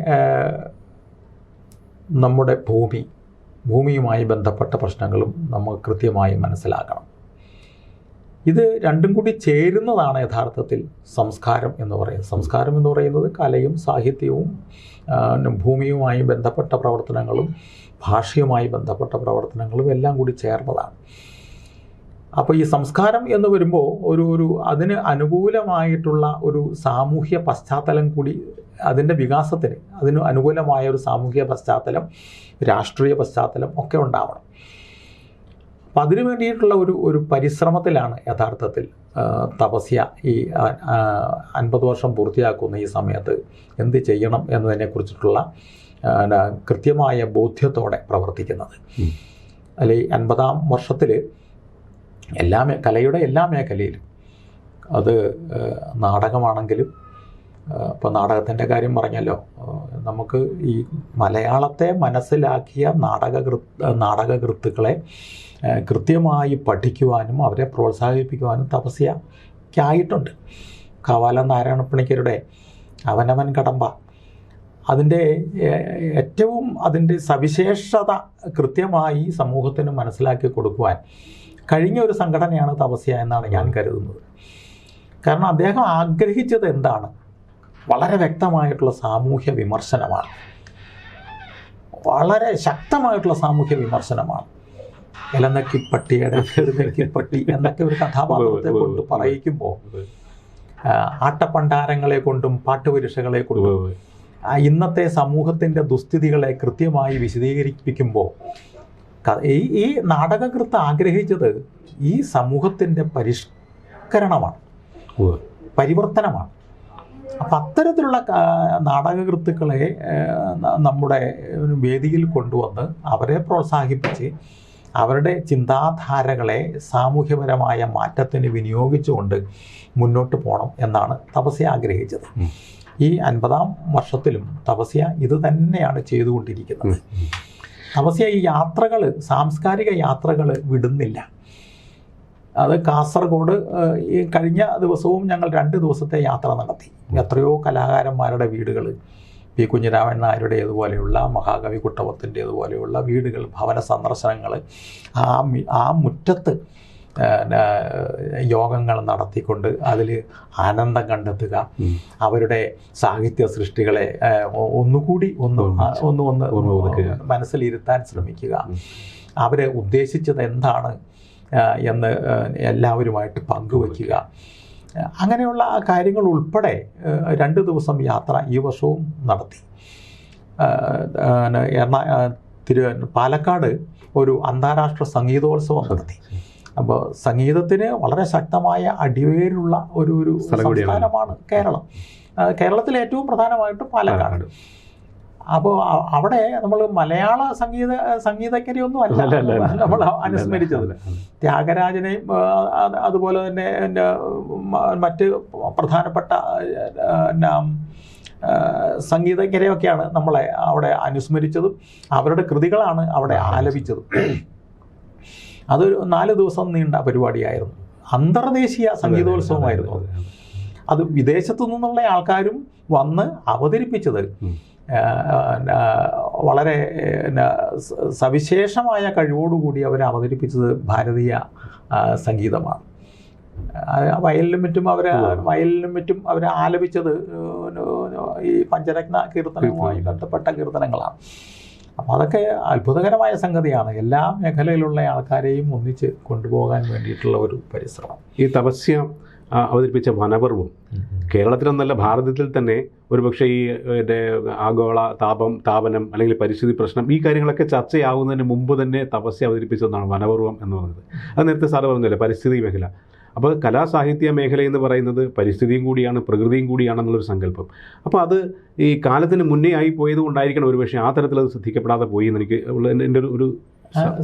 നമ്മുടെ ഭൂമിയുമായി ബന്ധപ്പെട്ട പ്രശ്നങ്ങളും നമ്മൾ കൃത്യമായി മനസ്സിലാക്കണം. ഇത് രണ്ടും കൂടി ചേരുന്നതാണ് യഥാർത്ഥത്തിൽ സംസ്കാരം എന്ന് പറയുന്നത്. സംസ്കാരം എന്ന് പറയുന്നത് കലയും സാഹിത്യവും ഭൂമിയുമായി ബന്ധപ്പെട്ട പ്രവർത്തനങ്ങളും ഭാഷയുമായി ബന്ധപ്പെട്ട പ്രവർത്തനങ്ങളും എല്ലാം കൂടി ചേർന്നതാണ്. അപ്പോൾ ഈ സംസ്കാരം എന്ന് വരുമ്പോൾ ഒരു അതിന് അനുകൂലമായിട്ടുള്ള ഒരു സാമൂഹ്യ പശ്ചാത്തലം കൂടി, അതിൻ്റെ വികാസത്തിന് അതിന് അനുകൂലമായ ഒരു സാമൂഹ്യ പശ്ചാത്തലം, രാഷ്ട്രീയ പശ്ചാത്തലം ഒക്കെ ഉണ്ടാവണം. അപ്പം അതിനു വേണ്ടിയിട്ടുള്ള ഒരു പരിശ്രമത്തിലാണ് യഥാർത്ഥത്തിൽ തപസ്യ ഈ 50 വർഷം പൂർത്തിയാക്കുന്ന ഈ സമയത്ത് എന്ത് ചെയ്യണം എന്നതിനെക്കുറിച്ചിട്ടുള്ള കൃത്യമായ ബോധ്യത്തോടെ പ്രവർത്തിക്കുന്നത്. അല്ലെ 50-ാം വർഷത്തിൽ കലയുടെ എല്ലാ മേഖലയിലും, അത് നാടകമാണെങ്കിലും, ഇപ്പോൾ നാടകത്തിൻ്റെ കാര്യം പറഞ്ഞല്ലോ, നമുക്ക് ഈ മലയാളത്തെ മനസ്സിലാക്കിയ നാടകകൃത്തുക്കളെ കൃത്യമായി പഠിക്കുവാനും അവരെ പ്രോത്സാഹിപ്പിക്കുവാനും തപസ്യക്കായിട്ടുണ്ട്. കാവാലം നാരായണപ്പണിക്കരുടെ അവനവൻ കടമ്പ, അതിൻ്റെ ഏറ്റവും അതിൻ്റെ സവിശേഷത കൃത്യമായി സമൂഹത്തിന് മനസ്സിലാക്കി കൊടുക്കുവാൻ കഴിഞ്ഞ ഒരു സംഘടനയാണ് തപസ്യ എന്നാണ് ഞാൻ കരുതുന്നത്. കാരണം അദ്ദേഹം ആഗ്രഹിച്ചത് എന്താണ്? വളരെ വ്യക്തമായിട്ടുള്ള സാമൂഹ്യ വിമർശനമാണ്, വളരെ ശക്തമായിട്ടുള്ള സാമൂഹ്യ വിമർശനമാണ്. ഇലനക്കിപ്പട്ടിയുടെ ചെറുനക്കിപ്പട്ടി എന്നൊക്കെ ഒരു കഥാപാത്രത്തെ കൊണ്ട് പറയിക്കുമ്പോൾ, ആട്ടപ്പണ്ടാരങ്ങളെ കൊണ്ടും പാട്ടുപരീക്ഷകളെ കൊണ്ടും ഇന്നത്തെ സമൂഹത്തിൻ്റെ ദുസ്ഥിതികളെ കൃത്യമായി വിശദീകരിപ്പിക്കുമ്പോൾ ഈ നാടകകൃത്ത് ആഗ്രഹിച്ചത് ഈ സമൂഹത്തിൻ്റെ പരിഷ്കരണമാണ്, പരിവർത്തനമാണ്. അപ്പം അത്തരത്തിലുള്ള നാടകകൃത്തുക്കളെ നമ്മുടെ വേദിയിൽ കൊണ്ടുവന്ന് അവരെ പ്രോത്സാഹിപ്പിച്ച് അവരുടെ ചിന്താധാരകളെ സാമൂഹ്യപരമായ മാറ്റത്തിന് വിനിയോഗിച്ചുകൊണ്ട് മുന്നോട്ട് പോകണം എന്നാണ് തപസ്യ ആഗ്രഹിച്ചത്. ഈ 50-ാം വർഷത്തിലും തപസ്യ ഇത് തന്നെയാണ് ചെയ്തുകൊണ്ടിരിക്കുന്നത്. തപസ്യ ഈ യാത്രകൾ, സാംസ്കാരിക യാത്രകൾ വിടുന്നില്ല. അത് കാസർഗോഡ് ഈ കഴിഞ്ഞ ദിവസവും ഞങ്ങൾ 2 ദിവസത്തെ യാത്ര നടത്തി. എത്രയോ കലാകാരന്മാരുടെ വീടുകൾ, പി കുഞ്ഞിരാമൻ നായരുടേതുപോലെയുള്ള, മഹാകവി കുട്ടവത്തിൻ്റേതുപോലെയുള്ള വീടുകൾ, ഭവന സന്ദർശനങ്ങൾ, ആ മുറ്റത്ത് യോഗങ്ങൾ നടത്തിക്കൊണ്ട് അതിൽ ആനന്ദം കണ്ടെത്തുക, അവരുടെ സാഹിത്യ സൃഷ്ടികളെ ഒന്നുകൂടി മനസ്സിലിരുത്താൻ ശ്രമിക്കുക, അവരെ ഉദ്ദേശിച്ചത് എന്താണ് എന്ന് എല്ലാവരുമായിട്ട് പങ്കുവയ്ക്കുക. അങ്ങനെയുള്ള കാര്യങ്ങൾ ഉൾപ്പെടെ 2 ദിവസം യാത്ര ഈ വർഷവും നടത്തി. പാലക്കാട് ഒരു അന്താരാഷ്ട്ര സംഗീതോത്സവം നടത്തി. അപ്പോൾ സംഗീതത്തിന് വളരെ ശക്തമായ അടിവേരുള്ള ഒരു സംസ്ഥാനമാണ് കേരളം. കേരളത്തിലെ ഏറ്റവും പ്രധാനമായിട്ട് പാലക്കാട്. അപ്പോൾ അവിടെ നമ്മൾ മലയാള സംഗീതജ്ഞരെയൊന്നും അല്ല നമ്മൾ അനുസ്മരിച്ചത്. ത്യാഗരാജനെയും അതുപോലെ തന്നെ മറ്റ് പ്രധാനപ്പെട്ട സംഗീതജ്ഞരെയൊക്കെയാണ് നമ്മളെ അവിടെ അനുസ്മരിച്ചതും അവരുടെ കൃതികളാണ് അവിടെ ആലപിച്ചതും. അതൊരു 4 ദിവസം നീണ്ട പരിപാടിയായിരുന്നു. അന്തർദേശീയ സംഗീതോത്സവമായിരുന്നു അത്. അത് വിദേശത്തു നിന്നുള്ള ആൾക്കാരും വന്ന് അവതരിപ്പിച്ചത് വളരെ സവിശേഷമായ കഴിവോടുകൂടി അവർ അവതരിപ്പിച്ചത് ഭാരതീയ സംഗീതമാണ്. വയലിനും മറ്റും അവർ ആലപിച്ചത് ഈ പഞ്ചരത്ന കീർത്തനവുമായി ബന്ധപ്പെട്ട കീർത്തനങ്ങളാണ്. അപ്പോൾ അതൊക്കെ അത്ഭുതകരമായ സംഗതിയാണ്. എല്ലാ മേഖലയിലുള്ള ആൾക്കാരെയും ഒന്നിച്ച് കൊണ്ടുപോകാൻ വേണ്ടിയിട്ടുള്ള ഒരു പരിശ്രമം. ഈ തപസ്യ അവതരിപ്പിച്ച വനപർവ്വം കേരളത്തിലെന്നല്ല ഭാരതത്തിൽ തന്നെ ഒരുപക്ഷെ ഈ ആഗോള താപനം അല്ലെങ്കിൽ പരിസ്ഥിതി പ്രശ്നം ഈ കാര്യങ്ങളൊക്കെ ചർച്ചയാവുന്നതിന് മുമ്പ് തന്നെ തപസ്യ അവതരിപ്പിച്ചതാണ് വനപർവ്വം എന്ന് പറയുന്നത്. അത് നേരത്തെ സാറ് പറഞ്ഞില്ലേ, പരിസ്ഥിതി മേഖല. അപ്പോൾ കലാസാഹിത്യ മേഖല എന്ന് പറയുന്നത് പരിസ്ഥിതിയും കൂടിയാണ്, പ്രകൃതിയും കൂടിയാണെന്നുള്ളൊരു സങ്കല്പം. അപ്പോൾ അത് ഈ കാലത്തിന് മുന്നേ ആയി പോയത് കൊണ്ടായിരിക്കണം ഒരുപക്ഷെ ആ തരത്തിലത് ശ്രദ്ധിക്കപ്പെടാതെ പോയി എന്ന് എനിക്ക് എൻ്റെ ഒരു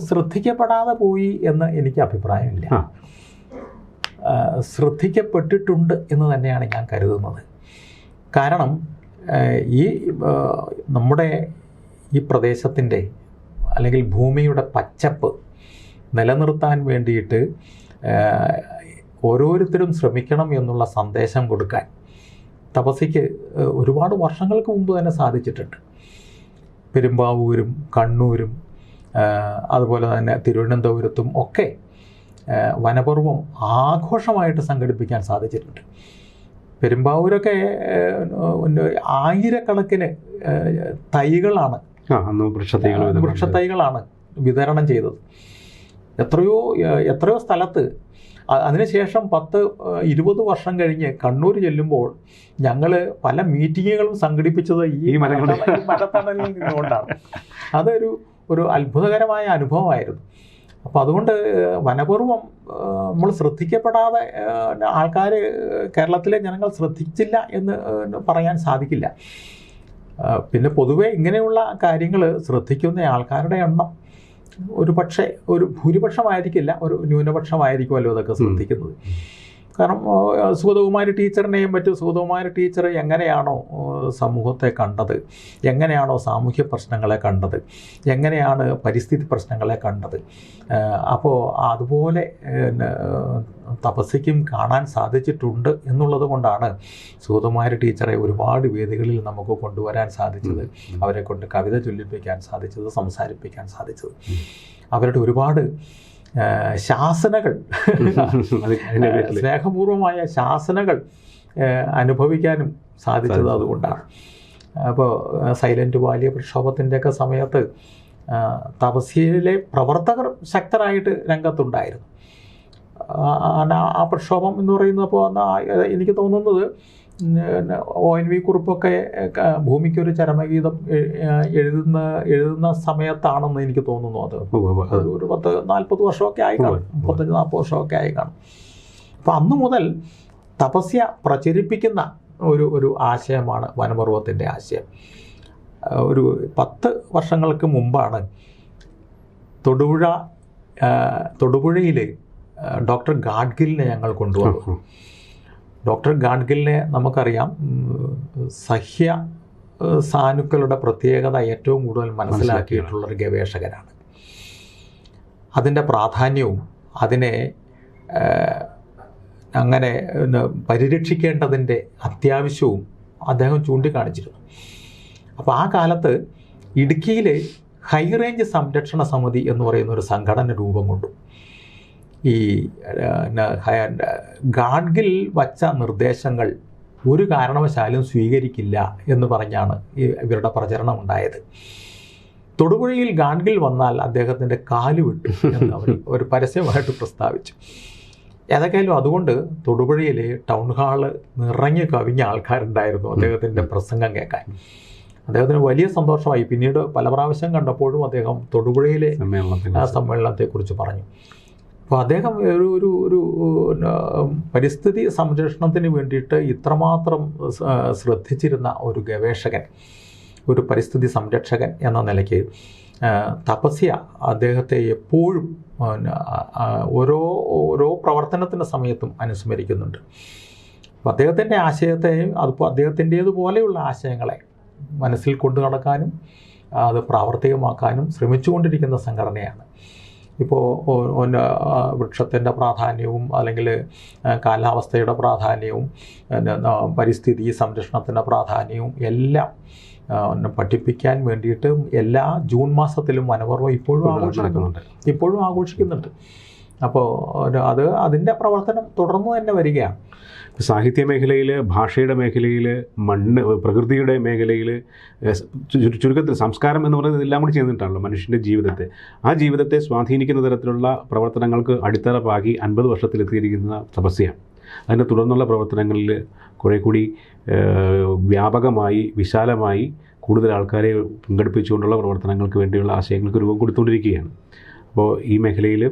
ശ്രദ്ധിക്കപ്പെടാതെ പോയി എന്ന് എനിക്ക് അഭിപ്രായമില്ല. ശ്രദ്ധിക്കപ്പെട്ടിട്ടുണ്ട് എന്ന് തന്നെയാണ് ഞാൻ കരുതുന്നത്. കാരണം ഈ നമ്മുടെ ഈ പ്രദേശത്തിൻ്റെ അല്ലെങ്കിൽ ഭൂമിയുടെ പച്ചപ്പ് നിലനിർത്താൻ വേണ്ടിയിട്ട് ഓരോരുത്തരും ശ്രമിക്കണം എന്നുള്ള സന്ദേശം കൊടുക്കാൻ തപസ്യയ്ക്ക് ഒരുപാട് വർഷങ്ങൾക്ക് മുമ്പ് തന്നെ സാധിച്ചിട്ടുണ്ട്. പെരുമ്പാവൂരും കണ്ണൂരും അതുപോലെ തന്നെ തിരുവനന്തപുരത്തും ഒക്കെ വനപർവ്വം ആഘോഷമായിട്ട് സംഘടിപ്പിക്കാൻ സാധിച്ചിട്ടുണ്ട്. പെരുമ്പാവൂരൊക്കെ ആയിരക്കണക്കിന് തൈകളാണ് വൃക്ഷത്തൈകളാണ് വിതരണം ചെയ്തത്. എത്രയോ സ്ഥലത്ത്. അതിനുശേഷം 10-20 വർഷം കഴിഞ്ഞ് കണ്ണൂർ ചെല്ലുമ്പോൾ ഞങ്ങൾ പല മീറ്റിങ്ങുകളും സംഘടിപ്പിച്ചത് ഈ മരത്തണലിൽ നിന്നുകൊണ്ടാണ്. അതൊരു അത്ഭുതകരമായ അനുഭവമായിരുന്നു. അപ്പോൾ അതുകൊണ്ട് വനപർവ്വം നമ്മൾ ശ്രദ്ധിക്കപ്പെടാതെ ആൾക്കാർ, കേരളത്തിലെ ജനങ്ങൾ ശ്രദ്ധിച്ചില്ല എന്ന് പറയാൻ സാധിക്കില്ല. പിന്നെ പൊതുവെ ഇങ്ങനെയുള്ള കാര്യങ്ങൾ ശ്രദ്ധിക്കുന്ന ആൾക്കാരുടെ എണ്ണം ഒരു ഭൂരിപക്ഷമായിരിക്കില്ല, ഒരു ന്യൂനപക്ഷമായിരിക്കുമല്ലോ അതൊക്കെ ശ്രദ്ധിക്കുന്നത്. കാരണം സുഗതകുമാരി ടീച്ചറിനെയും സുഗതകുമാരി ടീച്ചർ എങ്ങനെയാണോ സമൂഹത്തെ കണ്ടത്, എങ്ങനെയാണോ സാമൂഹ്യ പ്രശ്നങ്ങളെ കണ്ടത്, എങ്ങനെയാണ് പരിസ്ഥിതി പ്രശ്നങ്ങളെ കണ്ടത്, അപ്പോൾ അതുപോലെ തപസ്യയ്ക്കും കാണാൻ സാധിച്ചിട്ടുണ്ട് എന്നുള്ളത് കൊണ്ടാണ് സുഗതകുമാരി ടീച്ചറെ ഒരുപാട് വേദികളിൽ നമുക്ക് കൊണ്ടുവരാൻ സാധിച്ചത്, അവരെ കൊണ്ട് കവിത ചൊല്ലിപ്പിക്കാൻ സാധിച്ചത്, സംസാരിപ്പിക്കാൻ സാധിച്ചത്. അവരുടെ ഒരുപാട് ശാസനകൾ, സ്നേഹപൂർവമായ ശാസനകൾ അനുഭവിക്കാനും സാധിച്ചത് അതുകൊണ്ടാണ്. അപ്പോൾ സൈലൻറ്റ് വാലി പ്രക്ഷോഭത്തിൻ്റെയൊക്കെ സമയത്ത് തപസ്യയിലെ പ്രവർത്തകർ ശക്തരായിട്ട് രംഗത്തുണ്ടായിരുന്നു. ആ പ്രക്ഷോഭം എന്ന് പറയുന്നപ്പോൾ എനിക്ക് തോന്നുന്നത് ONV കുറുപ്പൊക്കെ ഭൂമിക്കൊരു ചരമഗീതം എഴുതുന്ന സമയത്താണെന്ന് എനിക്ക് തോന്നുന്നു. അത് ഒരു 40 വർഷമൊക്കെ ആയി കാണും, 35-40 വർഷമൊക്കെ ആയി കാണും. അപ്പം അന്നു മുതൽ തപസ്യ പ്രചരിപ്പിക്കുന്ന ഒരു ആശയമാണ് വനപർവ്വത്തിൻ്റെ ആശയം. ഒരു 10 വർഷങ്ങൾക്ക് മുമ്പാണ് തൊടുപുഴയിൽ ഡോക്ടർ ഗാഡ്ഗിലിനെ ഞങ്ങൾ കൊണ്ടുവന്നു. ഡോക്ടർ ഗാഡ്ഗിലിനെ നമുക്കറിയാം, സാനുക്കളുടെ പ്രത്യേകത ഏറ്റവും കൂടുതൽ മനസ്സിലാക്കിയിട്ടുള്ളൊരു ഗവേഷകനാണ്. അതിൻ്റെ പ്രാധാന്യവും അതിനെ അങ്ങനെ പരിരക്ഷിക്കേണ്ടതിൻ്റെ അത്യാവശ്യവും അദ്ദേഹം ചൂണ്ടിക്കാണിച്ചിരുന്നു. അപ്പോൾ ആ കാലത്ത് ഇടുക്കിയിൽ ഹൈ റേഞ്ച് സംരക്ഷണ സമിതി എന്ന് പറയുന്ന ഒരു സംഘടന രൂപം കൊണ്ടു. ഈ ഗാഡ്ഗിൽ വച്ച നിർദ്ദേശങ്ങൾ ഒരു കാരണവശാലും സ്വീകരിക്കില്ല എന്ന് പറഞ്ഞാണ് ഇവരുടെ പ്രചരണം ഉണ്ടായത്. തൊടുപുഴയിൽ ഗാഡ്ഗിൽ വന്നാൽ അദ്ദേഹത്തിൻ്റെ കാല് വിട്ടു എന്ന് അവർ ഒരു പരസ്യമായിട്ട് പ്രസ്താവിച്ചു. ഏതൊക്കെയായാലും അതുകൊണ്ട് തൊടുപുഴയിൽ ടൗൺ ഹാള് നിറഞ്ഞു കവിഞ്ഞ ആൾക്കാരുണ്ടായിരുന്നു അദ്ദേഹത്തിൻ്റെ പ്രസംഗം കേൾക്കാൻ. അദ്ദേഹത്തിന് വലിയ സന്തോഷമായി. പിന്നീട് പല പ്രാവശ്യം കണ്ടപ്പോഴും അദ്ദേഹം തൊടുപുഴയിലെ സമ്മേളനത്തെക്കുറിച്ച് പറഞ്ഞു. അപ്പോൾ അദ്ദേഹം ഒരു പരിസ്ഥിതി സംരക്ഷണത്തിന് വേണ്ടിയിട്ട് ഇത്രമാത്രം ശ്രദ്ധിച്ചിരുന്ന ഒരു ഗവേഷകൻ, ഒരു പരിസ്ഥിതി സംരക്ഷകൻ എന്ന നിലയ്ക്ക് തപസ്യ അദ്ദേഹത്തെ എപ്പോഴും ഓരോ പ്രവർത്തനത്തിൻ്റെ സമയത്തും അനുസ്മരിക്കുന്നുണ്ട്. അപ്പോൾ അദ്ദേഹത്തിൻ്റെ ആശയത്തെയും അതിപ്പോൾ അദ്ദേഹത്തിൻ്റേതുപോലെയുള്ള ആശയങ്ങളെ മനസ്സിൽ കൊണ്ടു നടക്കാനും അത് പ്രാവർത്തികമാക്കാനും ശ്രമിച്ചുകൊണ്ടിരിക്കുന്ന സംഘടനയാണ്. ഇപ്പോൾ വൃക്ഷത്തിൻ്റെ പ്രാധാന്യവും അല്ലെങ്കിൽ കാലാവസ്ഥയുടെ പ്രാധാന്യവും പരിസ്ഥിതി സംരക്ഷണത്തിൻ്റെ പ്രാധാന്യവും എല്ലാം പഠിപ്പിക്കാൻ വേണ്ടിയിട്ട് എല്ലാ ജൂൺ മാസത്തിലും വനപർവ്വം ഇപ്പോഴും ആഘോഷിക്കുന്നുണ്ട്. അപ്പോൾ അതിൻ്റെ പ്രവർത്തനം തുടർന്നു തന്നെ വരികയാണ്. സാഹിത്യ മേഖലയിൽ, ഭാഷയുടെ മേഖലയിൽ, പ്രകൃതിയുടെ മേഖലയിൽ, ചുരുക്കത്തിൽ സംസ്കാരം എന്ന് പറയുന്നത് ഇതെല്ലാം കൂടി ചെയ്യുന്നിട്ടാണല്ലോ മനുഷ്യൻ്റെ ജീവിതത്തെ. ആ ജീവിതത്തെ സ്വാധീനിക്കുന്ന തരത്തിലുള്ള പ്രവർത്തനങ്ങൾക്ക് അടിത്തറ പാകി 50 വർഷത്തിലെത്തിയിരിക്കുന്ന തപസ്യയാണ്. അതിൻ്റെ തുടർന്നുള്ള പ്രവർത്തനങ്ങളിൽ കുറേ കൂടി വ്യാപകമായി, വിശാലമായി കൂടുതൽ ആൾക്കാരെ പങ്കെടുപ്പിച്ചുകൊണ്ടുള്ള പ്രവർത്തനങ്ങൾക്ക് വേണ്ടിയുള്ള ആശയങ്ങൾക്ക് രൂപം കൊടുത്തുകൊണ്ടിരിക്കുകയാണ്. അപ്പോൾ ഈ മേഖലയിൽ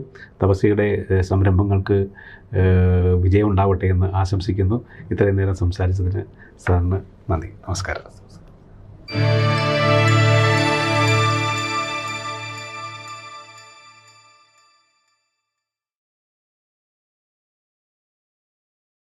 തപസ്യയുടെ സംരംഭങ്ങൾക്ക് വിജയം ഉണ്ടാവട്ടെ എന്ന് ആശംസിക്കുന്നു. ഇത്രയും നേരം സംസാരിച്ചതിന് സാറിന് നന്ദി. നമസ്കാരം.